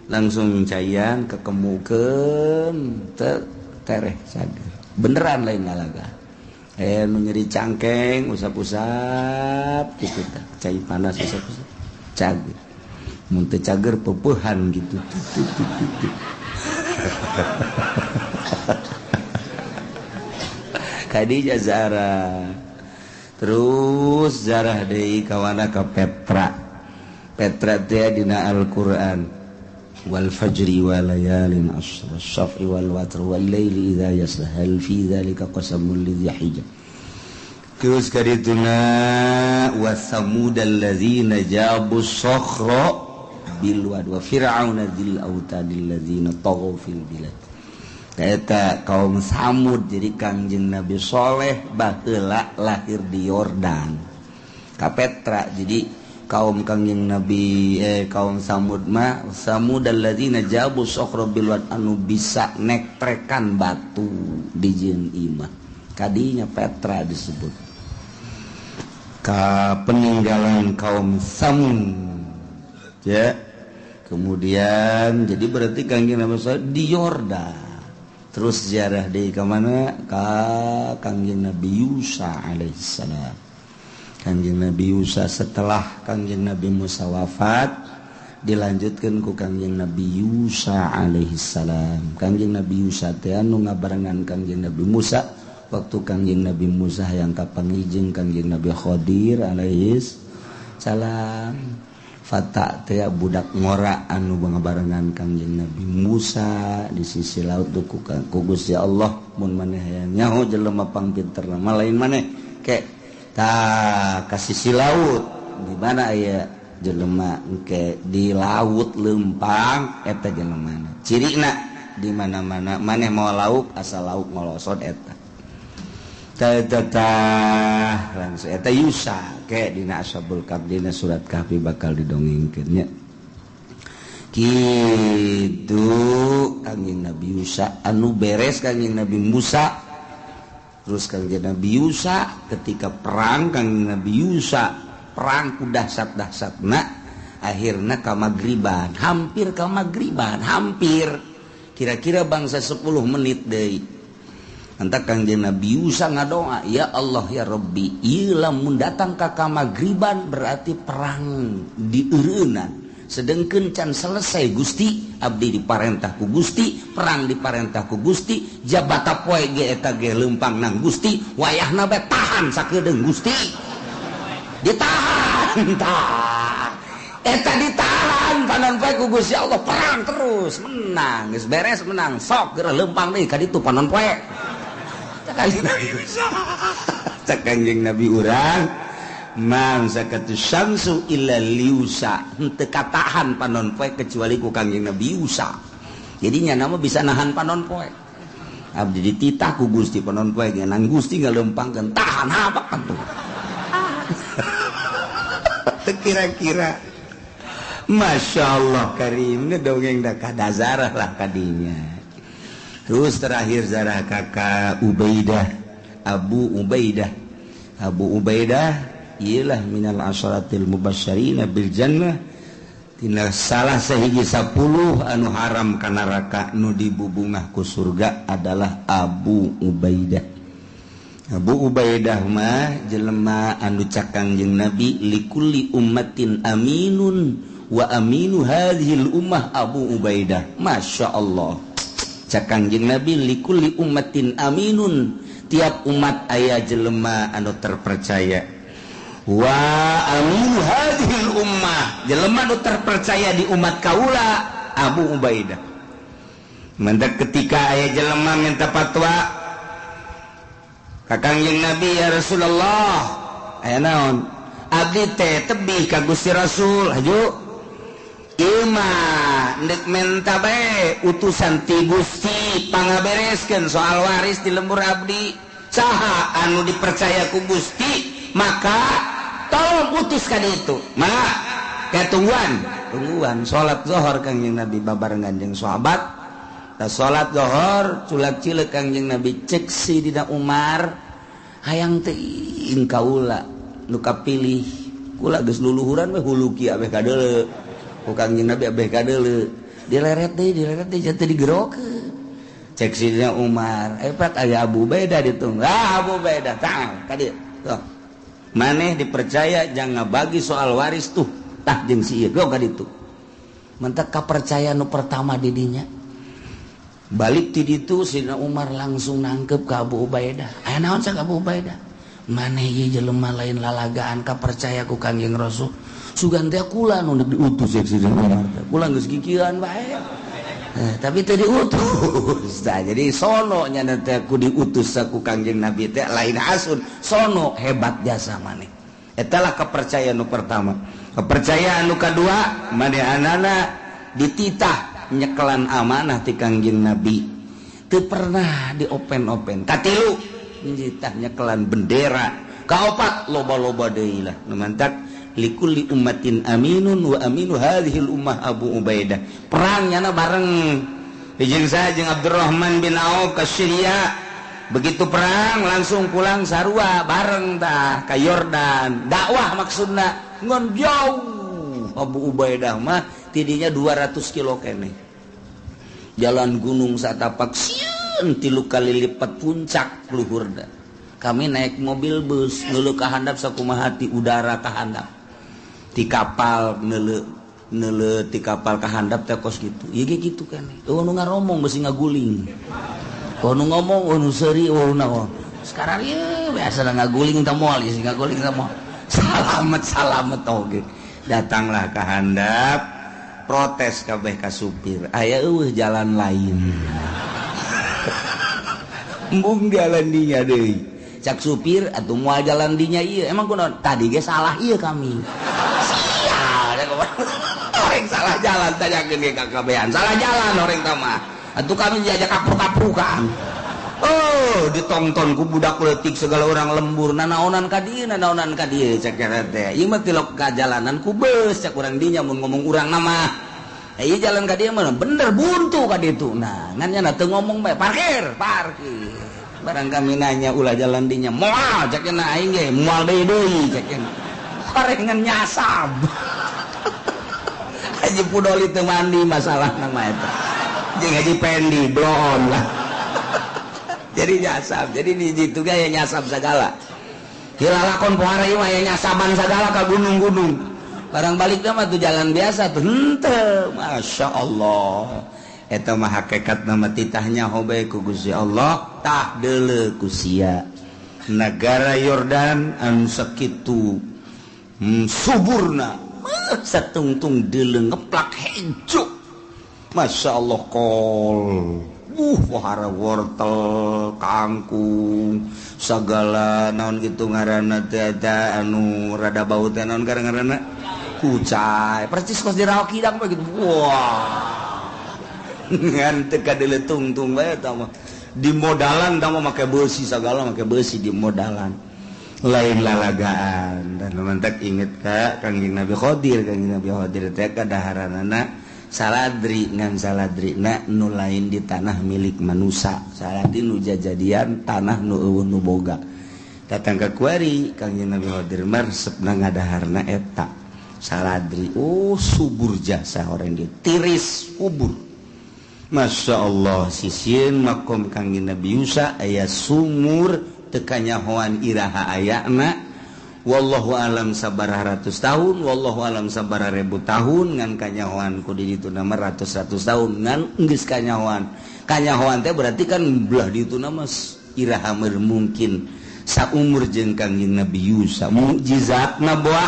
langsung cayang kekemukeun teu tereh cager beneran lain ngalaga nu nyeri cangkeng usap-usap kitu tah cai panas usap-usap cager mun teu cager peupehan gitu Khadijah Zara terus zarah deui kawana ka Petra teh dina Al-Qur'an wal fajri wa layalin ashr as-saf'i wal watr wal laili idza yasha hal fi dzalika qasamul lidzi hijr terus kadituna wa samudal ladzina jabu sakhra bil wad wa fir'auna dzil autadil ladzina taghaw fil bilad eta kaum Samud jadi Kangjeng Nabi Soleh baheula lahir di Yordan ka Petra jadi kaum Kangjeng Nabi kaum Samud mah samudal ladzina jabu sakhra bil wad anu bisa nektrekan batu di jeung imah kadinya Petra disebut ka peninggalan kaum Samud ya kemudian jadi berarti Kangjeng Nabi Soleh di Yordan. Terus ziarah deui ka mana? Ka Kangjeng Nabi Yusa alaihissalam. Kangjeng Nabi Yusa setelah Kangjeng Nabi Musa wafat dilanjutkeun ku Kangjeng Nabi Yusa alaihissalam. Kangjeng Nabi Yusa teh anu ngabarengan Kangjeng Nabi Musa waktu Kangjeng Nabi Musa yang kapangijeng Kangjeng Nabi Khadir alaihissalam. Fata teh budak ngora anu ngabarengan Kangjeng Nabi Musa di sisi laut ku Gusti Allah mun maneh hayang nyaho jelema pangpinterna mah lain maneh ke tah ka sisi laut di mana aya jelema engke di laut leumpang eta jelemana cirina di mana-mana maneh mau lauk asal lauk ngolosot eta langsung eta Yusa ke dina Ashabul Kahfi dina surat Kahfi bakal didongengkeun nya kitu Kangjeng Nabi Yusa anu beres Kangjeng Nabi Musa terus Kangjeng Nabi Yusa ketika perang Kangjeng Nabi Yusa perang ku dahsyat-dahsyatna akhirna ka magriban hampir kira-kira bangsa 10 menit deui antak Kangjeng Nabi Yusa ngadoa ya Allah ya Rabbi ieu lamun datang ka magriban berarti perang dieureunnan sedengkeun can selesai Gusti abdi diparentah ku Gusti perang diparentah ku Gusti jabata poe ge eta ge leumpang nang Gusti wayahna bae tahan sakedeung Gusti ditahan tah eta ditahan panon poe ku Gusti Allah perang terus menang geus beres menang sok geura leumpang deui ka ditu panon poe cak Kangjeng Nabi urang man sakatu syamsu illa liusa henteu katahan panon poe kecuali ku Kangjeng Nabi Yusa jadinya nama bisa nahan panon poe abdi dititah ku Gusti panon poe nang Gusti ngaleumpangkeun tahan apa atuh teu kira-kira masyaallah karim dongeng da kadazarah lah kadinya. Terus terakhir zarah kakak Abu Ubaidah ialah minal asyaratil mubasysyirina bil jannah tina salah sahiji 10 anu haram ka neraka nu dibubungah ku surga adalah Abu Ubaidah mah jelema anu cak Kangjeng Nabi likulli ummatin aminun wa aminu hadhil ummah Abu Ubaidah masyaallah cak Kangjeng Nabi likulli ummatin aminun tiap umat aya jelema anu terpercaya wa aminu hadhil ummah jelema anu terpercaya di umat kaula Abu Ubaidah mendak ketika aya jelema minta fatwa ka Kangjeng Nabi ya Rasulullah aya naon abdi teh tebih ka Gusti Rasul haju Ima nek menta bae utusan ti Gusti pangabereskeun soal waris di lembur abdi saha anu dipercaya ku Gusti maka tolong utus ka ditu mah tungguan salat zuhur Kangjeng Nabi babarengan jeung sahabat. Da salat zuhur culak-cileuk Kangjeng Nabi cek si dina Umar hayang teuing kaula nu kapilih kula geus luluhuran we hulu kieu abeh kadeuleu ku Kangjeng Nabi abeh kadeuleu dileret deui janten digerokeun cek si dina Umar pak aya Abu Ubaidah ditung Abu Ubaidah tah ka dieu tuh maneh dipercaya jangan ngabagi soal waris tuh tah jeung si ieu go ka ditu mentek kapercayaan nu pertama di dinya balik ti ditu Sidina Umar langsung nangkep ka Abu Ubaidah aya naon sak Abu Ubaidah maneh ieu jelema lain lalagaan kapercaya ku Kangjeng Rasul sugan teh kula nu diutus cek Sidina Umar kula geus kikieuan bae tapi teu diutus tah jadi sono nya teh ku diutus ku Kangjeng Nabi teh lain asun sono hebat jasa maneh eta lah kepercayaan nu pertama. Kepercayaan nu kadua manehanana dititah nyekelan amanah ti Kangjeng Nabi teu pernah diopen-open. Katilu dititah nyekelan bendera. Kaopat loba-loba deui lah nu mantak likulli ummatin aminun wa aminu hadhil ummah Abu Ubaidah. Perang nyana bareng jeung saya jeung Abdurrahman bin Auf ka Syria. Begitu perang langsung pulang sarua bareng tah ka Yordan. Dakwah maksudna ngan jauh Abu Ubaidah mah tidinya 200 kilo kene. Jalan gunung satapak sieun 3 kali lipat puncak luhurna. Kami naik mobil bus neuleuh ka handap sakumaha ti udara ka handap. Ti kapal neuleuh ti kapal ka handap teh kos kitu. Ieu ge kitu keneh. Nu ngaromong beusi ngaguling. Kono ngomong nu seuri naon. Sekarang ieu biasa ngaguling teh moal ieu ngaguling teh moal. Salamet oge. Datanglah ka handap protes kabeh ka supir. Aya eueuh jalan lain. Embung jalan dinya deui. Cak supir atuh moal jalan dinya ieu. Emang kunaon? Tadi ge salah ieu kami. Sia, orang salah jalan tanyakeun ge ka kabehan. Salah jalan orang teh mah. Atuh kami diajak kapruk-kaprukan. Oh, ditonton ku budak leutik segala orang lembur nanaonan ka dieu cek teh. Ieu mah tilok ka jalanan ku beus cek urang dinya mun ngomong urang nama. Ieu jalan ka dieu mah bener buntu ka ditu. Nah, ngan nya teu ngomong bae parkir. Barang kami nanya ulah jalan dinya moal cek na aing ge moal deui cek na. Parengan nyasab. Haji Pudoli teu mandi masalahna mah eta. Jeung Haji Pendi blon lah. Jadi nyasab, jadi di situ ya nyasab segala. Kira lakon pohara ieu mah ya nyasaban segala ka gunung-gunung. Barang balik mah tuh jalan biasa tuh henteu. Masya Allah. Eta mah hakikat nama titahnya hobe ku Gusti Allah tah deuleu ku sia. Negara Yordan anu sakitu suburna satungtung deuleu ngeplak hejo. Masya Allah kol. Pohara wortel, kangkung, segala naon gitu ngaranna teh ada anu rada bau teh naon ngaranna kucai. Percis kos diraok hidang mah gitu. Wah. Ngan teu kadeuleu tungtung bae eta mah. Di modalan tah mah make beusi segala make beusi di modalan. Lain lalagaan. Dan mantak inget ka Kangjeng Nabi Khidir teh kadaharanana saladri ngan saladrina nu lain di tanah milik manusia. Saladri nu jajadian tanah nu eueuh nu boga. Datang ka kuari Kangjeng Nabi Khidir resepna ngadaharna eta saladri. Oh subur jasa orang dia tiris kubur. Masya Allah sisieun makom Kangjeng Nabi Musa aya sumur teu kanyahoan iraha ayana. Wallahu alam sabaraha ratus tahun, wallahu alam sabaraha ribu tahun ngan kanyahoan ku di ditu nama ratus-ratus tahun ngan geus kanyahoan. Kanyahoan teh berarti kan belah di ditu nama iraha mungkin saumur jeung Kangjeng Nabi Musa. Mukjizatna boa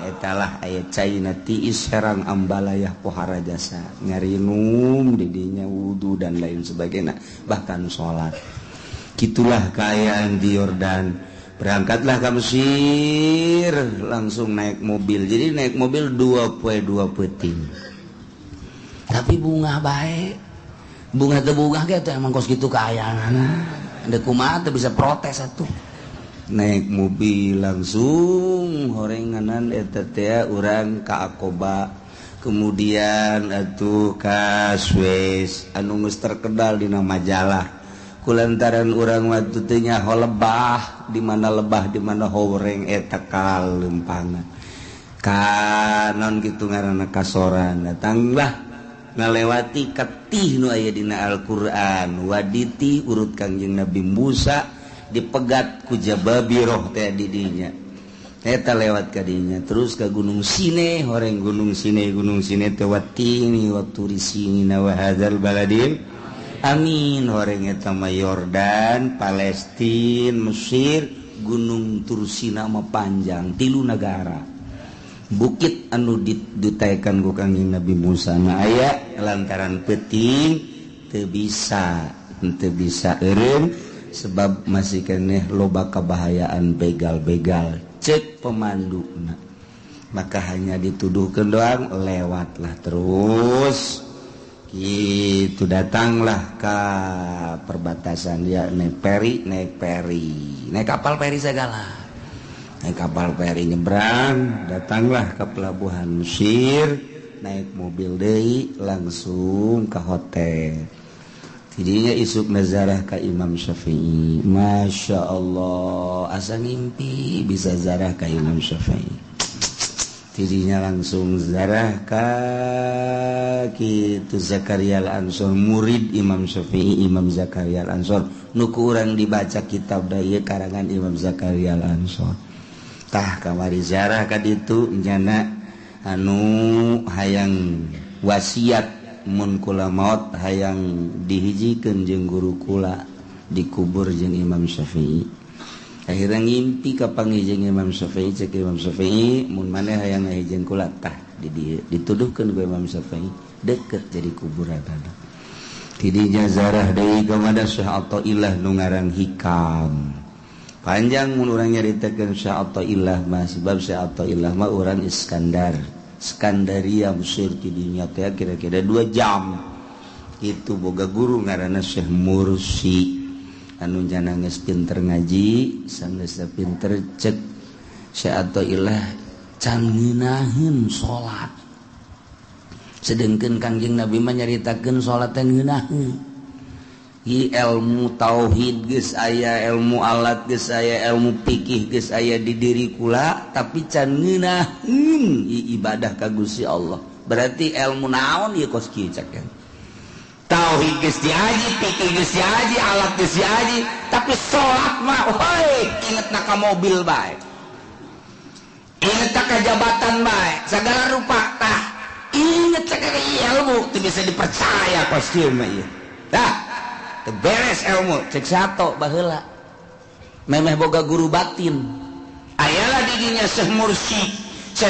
eta lah aya caina tiis herang ambalayah pohara jasa ngarinum di dinya wudu dan lain sebagainya bahkan salat. Kitulah keayaan di Yordan. Berangkatlah ke Mesir langsung naik mobil. Jadi naik mobil 2 peuting. Tapi bunga baik. Bunga teu bunga ge teh emang kos kitu kaayaanna. Ande kumaha teu bisa protes atuh. naik mobil langsung horenganan eta teh urang ka Aqaba kemudian atuh ka Suez anu geus terkenal dina majalah kulantaran urang waktu teh nyaho lebah di mana horeng eta kalempangan kanon kitu ngaranna kasoran datanglah ngalewati ketih nu aya dina Al-Qur'an waditi urut Kangjeng Nabi Musa dipegat ku Jababiroh teh di dinya eta lewat ka dinya terus ka Gunung Sinai horeng Gunung Sinai teh watini wa turi sinina wa hadzal baladin amin horeng eta mah Yordan Palestina Mesir Gunung Tursina mah panjang 3 negara bukit anu ditutaekan ku Kangjeng Nabi Musa na aya lantaran penting teu bisa eureum sebab masih keneh loba kabahayaan begal-begal cek pemanduna maka hanya dituduhkeun doang lewatlah terus gitu datanglah ke perbatasan dia naik kapal feri segala naik kapal feri nyebrang datanglah ke pelabuhan Mesir naik mobil deui langsung ke hotel tidinya isuk nazarah ka Imam Syafi'i Masya Allah asa ngimpi bisa zarah ka Imam Syafi'i tidinya langsung zarah ka kitu Zakaria Al-Ansor murid Imam Syafi'i Imam Zakaria Al-Ansor nu ku urang dibaca kitab da ieu karangan Imam Zakaria Al-Ansor tah kamari zarah ka ditu njana anu hayang wasiat mun kula maot hayang dihijikeun jeung guru kula dikubur jeung Imam Syafi'i akhirnya ngimpi ka pangijing Imam Syafi'i cek Imam Syafi'i mun maneh hayang ngahijieun kula tah dituduhkeun ku Imam Syafi'i deket jadi kuburanna tidinya zarah deui ka mada Syekh Athaillah nu ngaran Hikam panjang mun urang nyaritakeun Syekh Athaillah mah sebab Syekh Athaillah mah urang Iskandaria Mesir tidinya teh kira-kira 2 jam itu boga guru ngaranna Syekh Mursi anu jana geus pinter ngaji sanggeus pinter cek Syekh Athaillah can ngeunaheun salat sedengkeun Kangjeng Nabi mah nyaritakeun salat teh ngeunaheun ilmu tauhid geus aya ilmu alat geus aya ilmu fikih geus aya di diri kula tapi can ngeunaheun ibadah ka Gusti Allah berarti ilmu naon ieu kos kieu cek tauhid geus diaji fikih geus diaji alat geus diaji tapi salat mah hoi ingetna ka mobil bae ingetna ka jabatan bae sagala rupa tah inget cek ilmu teu bisa dipercaya kos kieu mah ieu tah beres ilmu cek sato baheula memeh boga guru batin ayalah didinya Syekh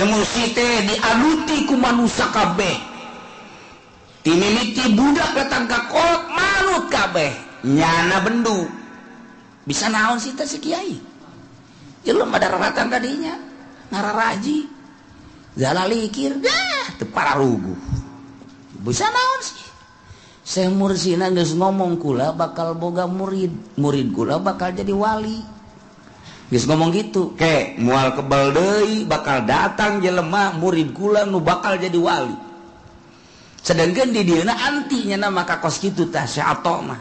Mursi teh dialuti ku manusia kabeh timimiti budak datang ka kolot manut kabeh nyana bendu bisa naon sih teh si kiai jelema daratan tadinya ngararaji zalalikir dah teu pararuguh bisa naon sih Syekh Mursina geus ngomong kula bakal boga murid kula bakal jadi wali geus ngomong gitu ke moal kebal deui bakal datang jelema murid kula nu bakal jadi wali sedangkan di dieuna anti nya maka kos kitu tah Syekh Ato mah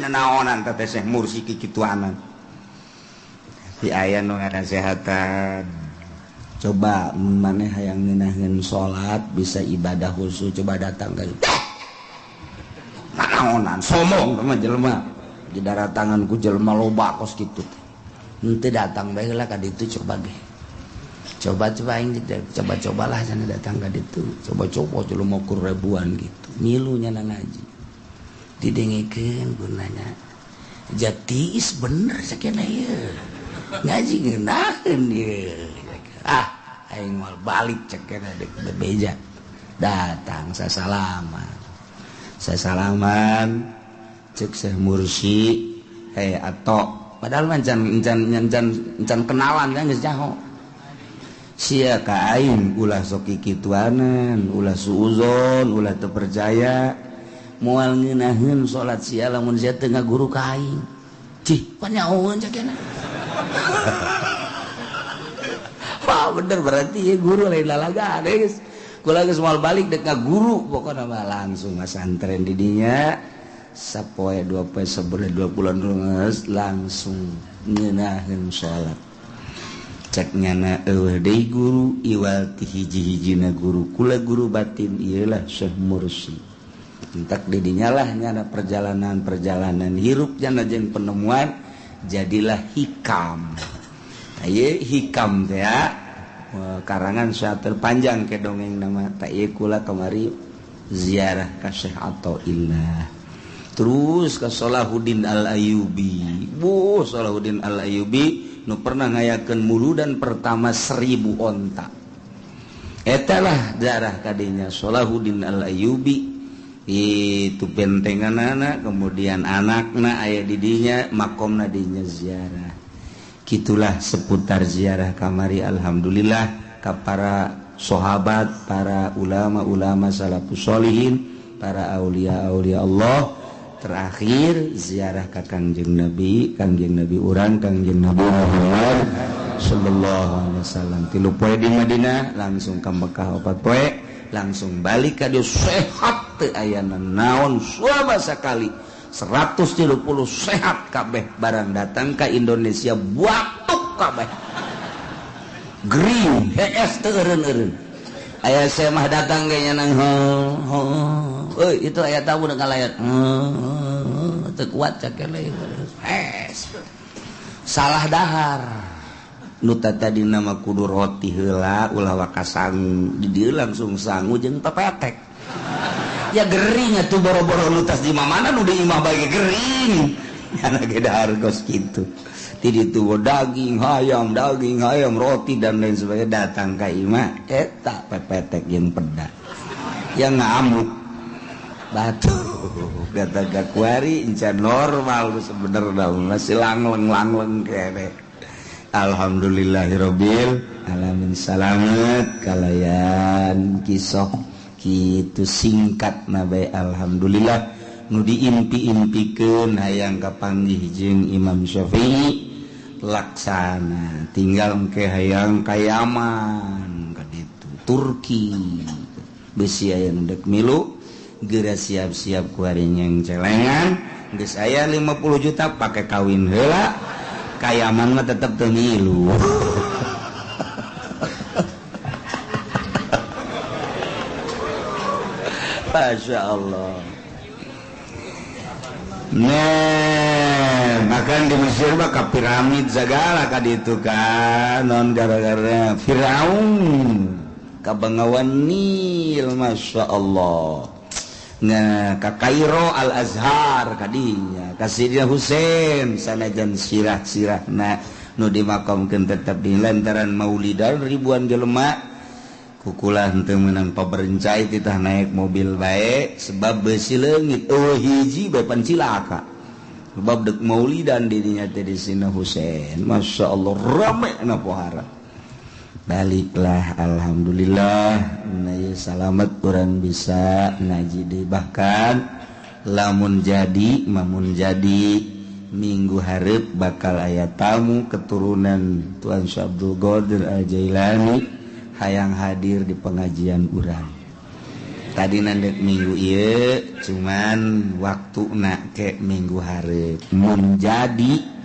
lah naonan teh Syekh Mursi kikituanan di aya nu ngasehatan coba maneh hayang ngeunaheun salat bisa ibadah khusyuk coba datang ka naonan somong sama jelema di daratangan ku jelema loba kos kitu henteu datang bae heula ka ditu coba ge coba aing cobalah cenah datang ka ditu coba jelema kur ribuan gitu milu nya ngaji didengikeun gunanya jatiis bener sakena ieu ngaji ngeunaheun ieu aing moal balik cekena dek bebeja datang sasalaman cek Syekh Mursi Ato padahal encan kenalan kan geus nyaho sia ka aing ulah sok kikituanan ulah suuzon ulah teu percaya moal ngeunaheun salat sia lamun sia teu ngaguru ka aing cih panyahoeun cakena Wah bener berarti ya guru lain lalaga guys. Kula geus moal balik dek ka guru pokona mah langsung ngasantren di dinya sapoe 2 poe sabulan 2 bulan geus langsung ngeunaheun salat. Cek nyana eueuh deui guru iwal ti hiji-hijina guru kula guru batin ieulah Syekh Mursi. Entak di dinya lah nyana perjalanan hirup jana jeung penemuan jadilah hikam. Ieu hikam teh ya. Karangan syair panjang ke dongeng nama tak ieu kula kamari ziarah ka Syekh Athaillah terus ka Salahuddin Al-Ayyubi Salahuddin Al-Ayyubi nu pernah ngayakeun muludan pertama 1000 onta eta lah ziarah ka dinya Salahuddin Al-Ayyubi itu bentenganana kemudian anakna aya di dinya makomna dinya ziarah. Gitulah seputar ziarah kamari alhamdulillah ka para sahabat, para ulama-ulama salafus sholihin, para aulia-aulia Allah. Terakhir ziarah ka Kangjeng Nabi urang Kangjeng Nabi Muhammad sallallahu alaihi wasallam. 3 poe di Madinah, langsung ka Mekah 4 poe, langsung balik ka dieu sehat teu aya naon sama sakali. 130 sehat kabeh barang datang ke Indonesia batuk kabeh green hees teu eureun-eureun aya saya mah datang ge nang euy itu aya tamu dengan layar teu kuat cakele hees salah dahar nu tadi nama kudu roti heula ulah wakasang di dieu langsung sangu jeung tepetek ya gering atuh boro-boro lutas di mana nu di imah bagi gering anak ge dahar kos kitu ti ditu daging hayam roti dan lain sebagainya datang ka imah eta pepetek jeung peda yang ngamuk batu kata gakuari encan normal sebenarnya masih langleng kere alhamdulillahirabbil alamin salamet kalayan kisah kitu singkat nabe alhamdulillah nu diimpi-impikeun hayang kapanggih jeung Imam Syafi'i laksana tinggal engke hayang ka Yaman ka ditu Turki besi aya nu dek milu geura siap-siap ku hari nyeng celengan geus aya 50 juta pake kawin heula ka Yaman mah tetep teu milu. Masya Allah. Nah, makan di Mesir mah ka piramid segala ka ditu kan non gara-gara Firaun ka Bengawan Nil Masya Allah. Nah, ka Kairo Al-Azhar ka dinya ka Sayyidina Husain sanajan sirah-sirahna nu dimakamkeun tetep di lantaran maulidan ribuan jelema kukula henteu meunang paberencai titah naik mobil bae sebab beusi leungit hiji bae pan cilaka sebab deuk maulidan dirinya teh di Sayyidina Husain Masya Allah rame na pohara baliklah alhamdulillah nah salamet urang bisa ngaji deui bahkan lamun jadi minggu hareup bakal aya tamu keturunan Tuan Syekh Abdul Qadir Al-Jailani hayang hadir di pengajian urang. Tadi nandek minggu ieu cuman waktuna ke minggu hareup. Mun jadi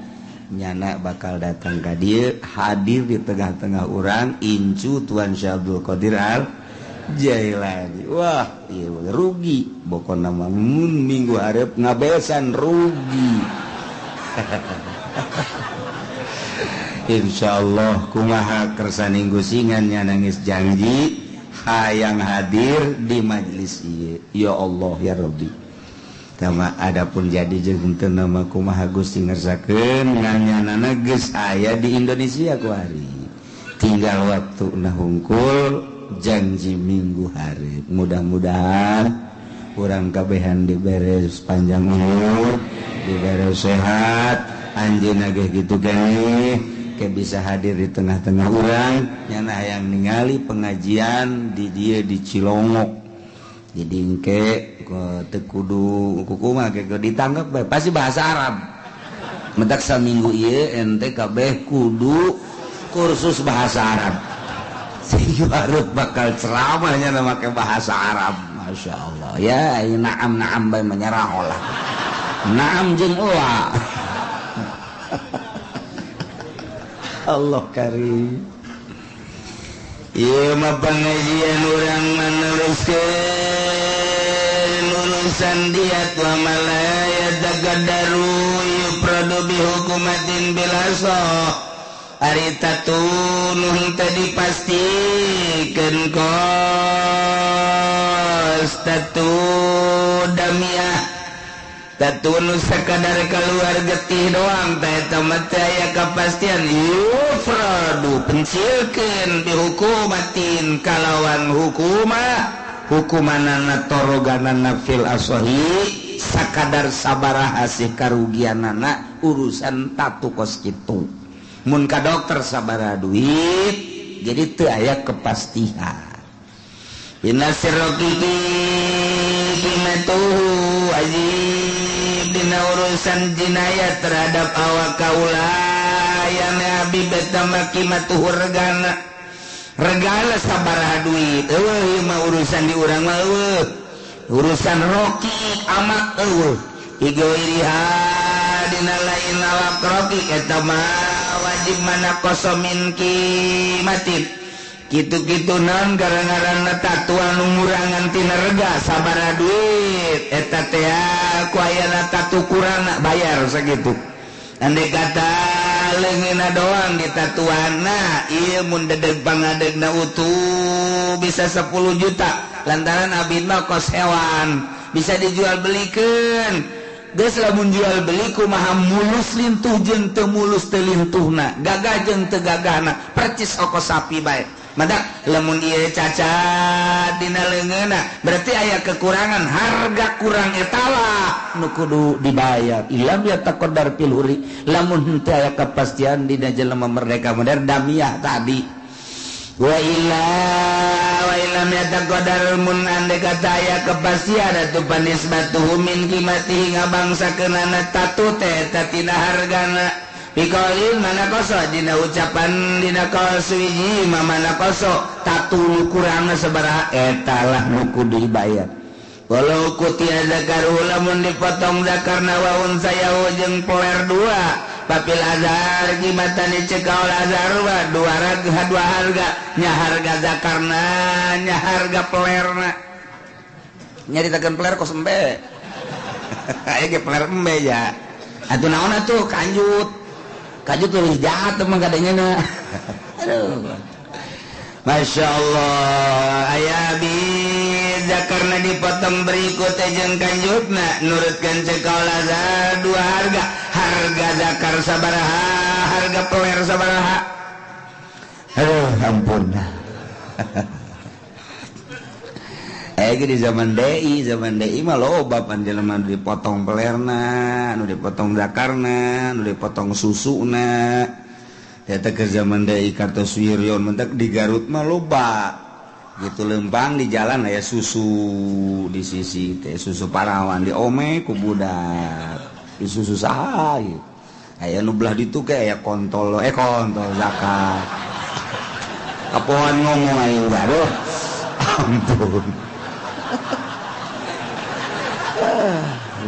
nyana bakal datang ka dieu hadir di tengah-tengah urang incu Tuan Syekh Abdul Qadir Al-Jailani. Wah, ieu rugi bokonna mah mun minggu hareup ngabesan rugi. Insyaallah kumaha kersani gusingannya nangis janji hayang hadir di majelis ieu ya Allah ya Rabbi tama adapun jadi jeung henteu nama kumaha Gusti ngersakeun nganyanana geus aya di Indonesia ku hari tinggal waktuna hungkul janji minggu hareup mudah-mudahan urang kabehan diberes panjang umur diberes sehat anjeunna ge kitu keneh ke bisa hadir di tengah-tengah urang nyana hayang ningali pengajian di dia di Cilongok jadi engke teu kudu kumaha ke ditanggap bae pasti bahasa Arab mentak saminggu ieu ente kabeh kudu kursus bahasa Arab. Sing hareup bakal ceramahnya make bahasa Arab. Masya Allah ya, naam bae menyerah olah. Naam jeung oa. Allah karim. Ieu mah pengajian urang meneruskeun urusan diat wa malaya dagadaru yupradu bihukumatin bilasah. Ari tatu nuhing tadi pastikeun kos tatu damiah tatu nu sakadar keluar getih doang teh eta mah teh aya kapastian yufradu pencilkeun bihukumatin kalawan hukumanana toroganana fil asahi sakadar sabaraha sih karugianana urusan tatu kos kitu. Mun ka dokter sabaraha duit jadi teu aya kepastian. Inna sirroqiqi qimatuhu ajib dina urusan jinayat terhadap awak kaula yang Nabi betama qimatuhu regana sabaraha duit eueuh mah urusan di urang mah eueuh urusan roqiq amak eueuh igoiriha dina lain awak roqiq eta mah wajib mana kosomin kimatin gitu-gitu non gara-gara tatuan umurangan tina rega sabaraha duit eta teh ku aya tatu kurang bayar sakitu andai kata leungeunna doang di tatuanna ieu mun dedeg pangadegna utuh bisa 10 juta lantaran abid mah kos hewan bisa dijual belikeun. Geus lamun jual beli kumaha mulus lintuh jeung teu mulus teu lintuhna, gagah jeung teu gagahna, percis ongkos sapi bae. Madak lamun ieu cacat dina leungeunna, berarti aya kekurangan, harga kurang eta lah nu kudu dibayar. Ilam ya taqaddar fil huri, lamun teu aya kepastian dina jelema merdeka modern damiah tadi. Wa ilam yataqaddar mun ande kata aya kepastian atuh panisbatuhu min qimatihi ngabangsakeunana tatu teh tina hargana biqaulin mana koso dina ucapan dina kaos wiji mana koso tatu kurangna sabaraha eta lah nu kudu dibayar. Walau kutia zakaru lamun dipotong zakarna wa unsaya jeung poler dua papil azhar gimatani cekaul azhar wa dua harga nya harga zakarna nya harga pelerna nyaritakeun peler kos embe aya ge peler embe ya atuh naon atuh kanjut tuh jahat emang kadenya aduh Masya Allah aya bid zakarna dipotong berikut jeung kanjutna nurutkeun cekaul azhar dua harga zakar sabaraha harga peler sabaraha aduh ampun di zaman DI mah loba pan jelema dipotong pelerna nu dipotong zakarna nu dipotong susuna eta ke zaman DI Kartosuwiryo mentek di Garut mah loba gitu lempang di jalan aya susu di sisi teh susu parawan diome ku budak di susu saha gitu aya nu belah ditu ke aya kontol zakat kapohan ngomong aing baruh ampun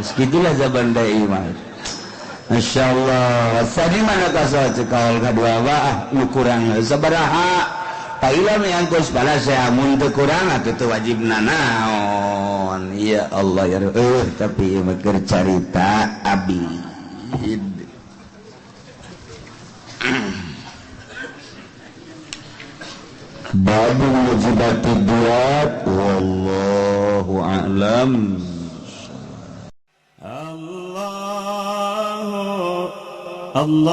segitulah zaman DI mah Masya Allah sadi mana kaso cekaul kadua bah nu kurang sabaraha Pailam yang kos balas saya mun teu kurang atuh teu wajibna naon ya Allah ya tapi keur carita abid babu mujibati duat wallahu a'lam. Allahu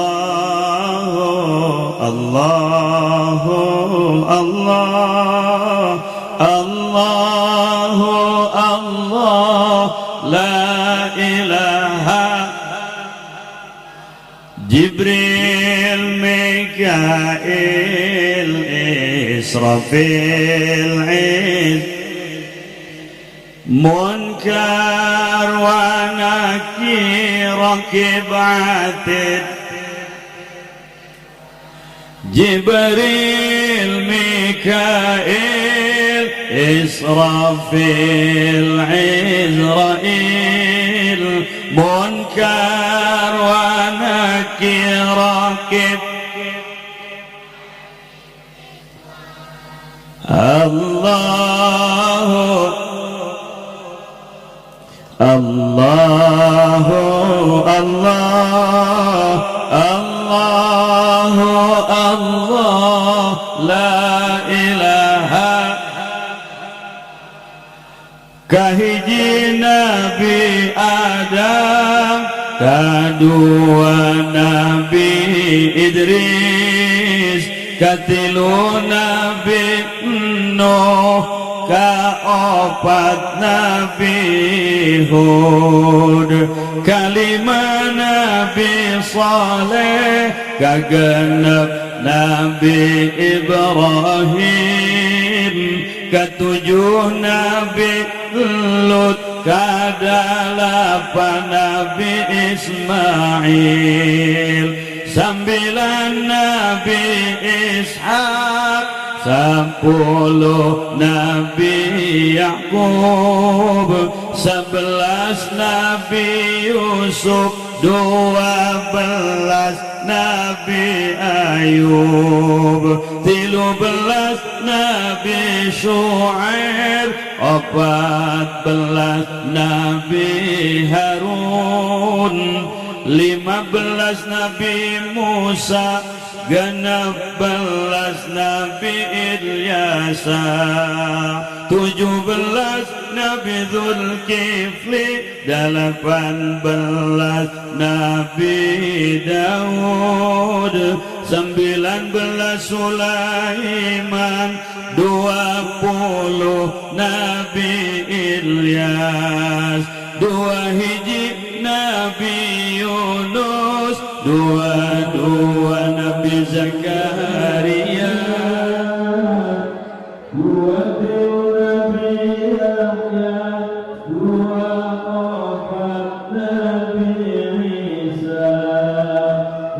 Allahu Allah Allahu Allah la ilaha Jibril Mikail Israfil munkar wa nakir rakib atid Jibril Mikail Israfil Izrail munkar wa nakir rakib Allahu la ilaha kahiji Nabi Adam kadua Nabi Idris katilu Nabi Nuh kaopat Nabi Hud kalima Nabi Saleh kagenep Nabi Ibrahim ketujuh Nabi Lut kadalapan Nabi Ismail sembilan Nabi Ishaq sepuluh Nabi Yakub sebelas Nabi Yusuf 12 Nabi Ayub 13 Nabi Syuaib 14 Nabi Harun 15 Nabi Musa 16 Nabi Ilyasa 17 Nabi Zulkifli 18 Nabi Daud 19 Sulaiman 20 Nabi Ilyas 2 hiji Nabi Yunus 22 Nabi Zakaria 20 Nabi Yahya 24 Nabi Isa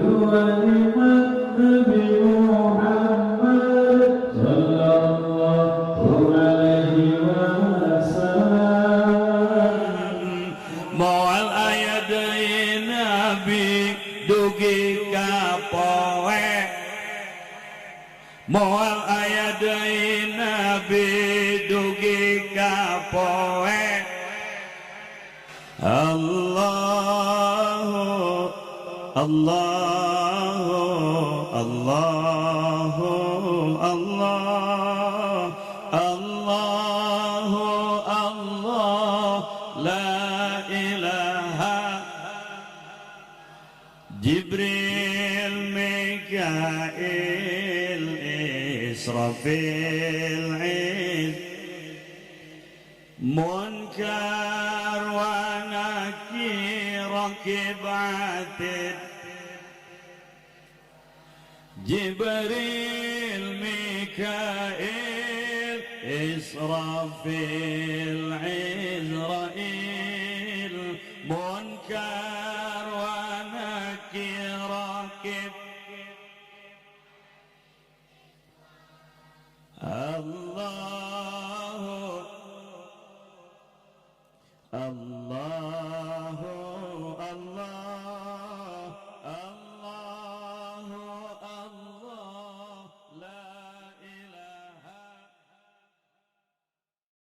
25 Nabi Muhammad sallallahu alaihi wasallam moal ayat Nabi dugi kapoe moal ayat Nabi dugi kapoe Allahu la ilaha Jibril Mikail Israfil munkar wa nakir rakib atid Jibril Mikail Israfil Izrail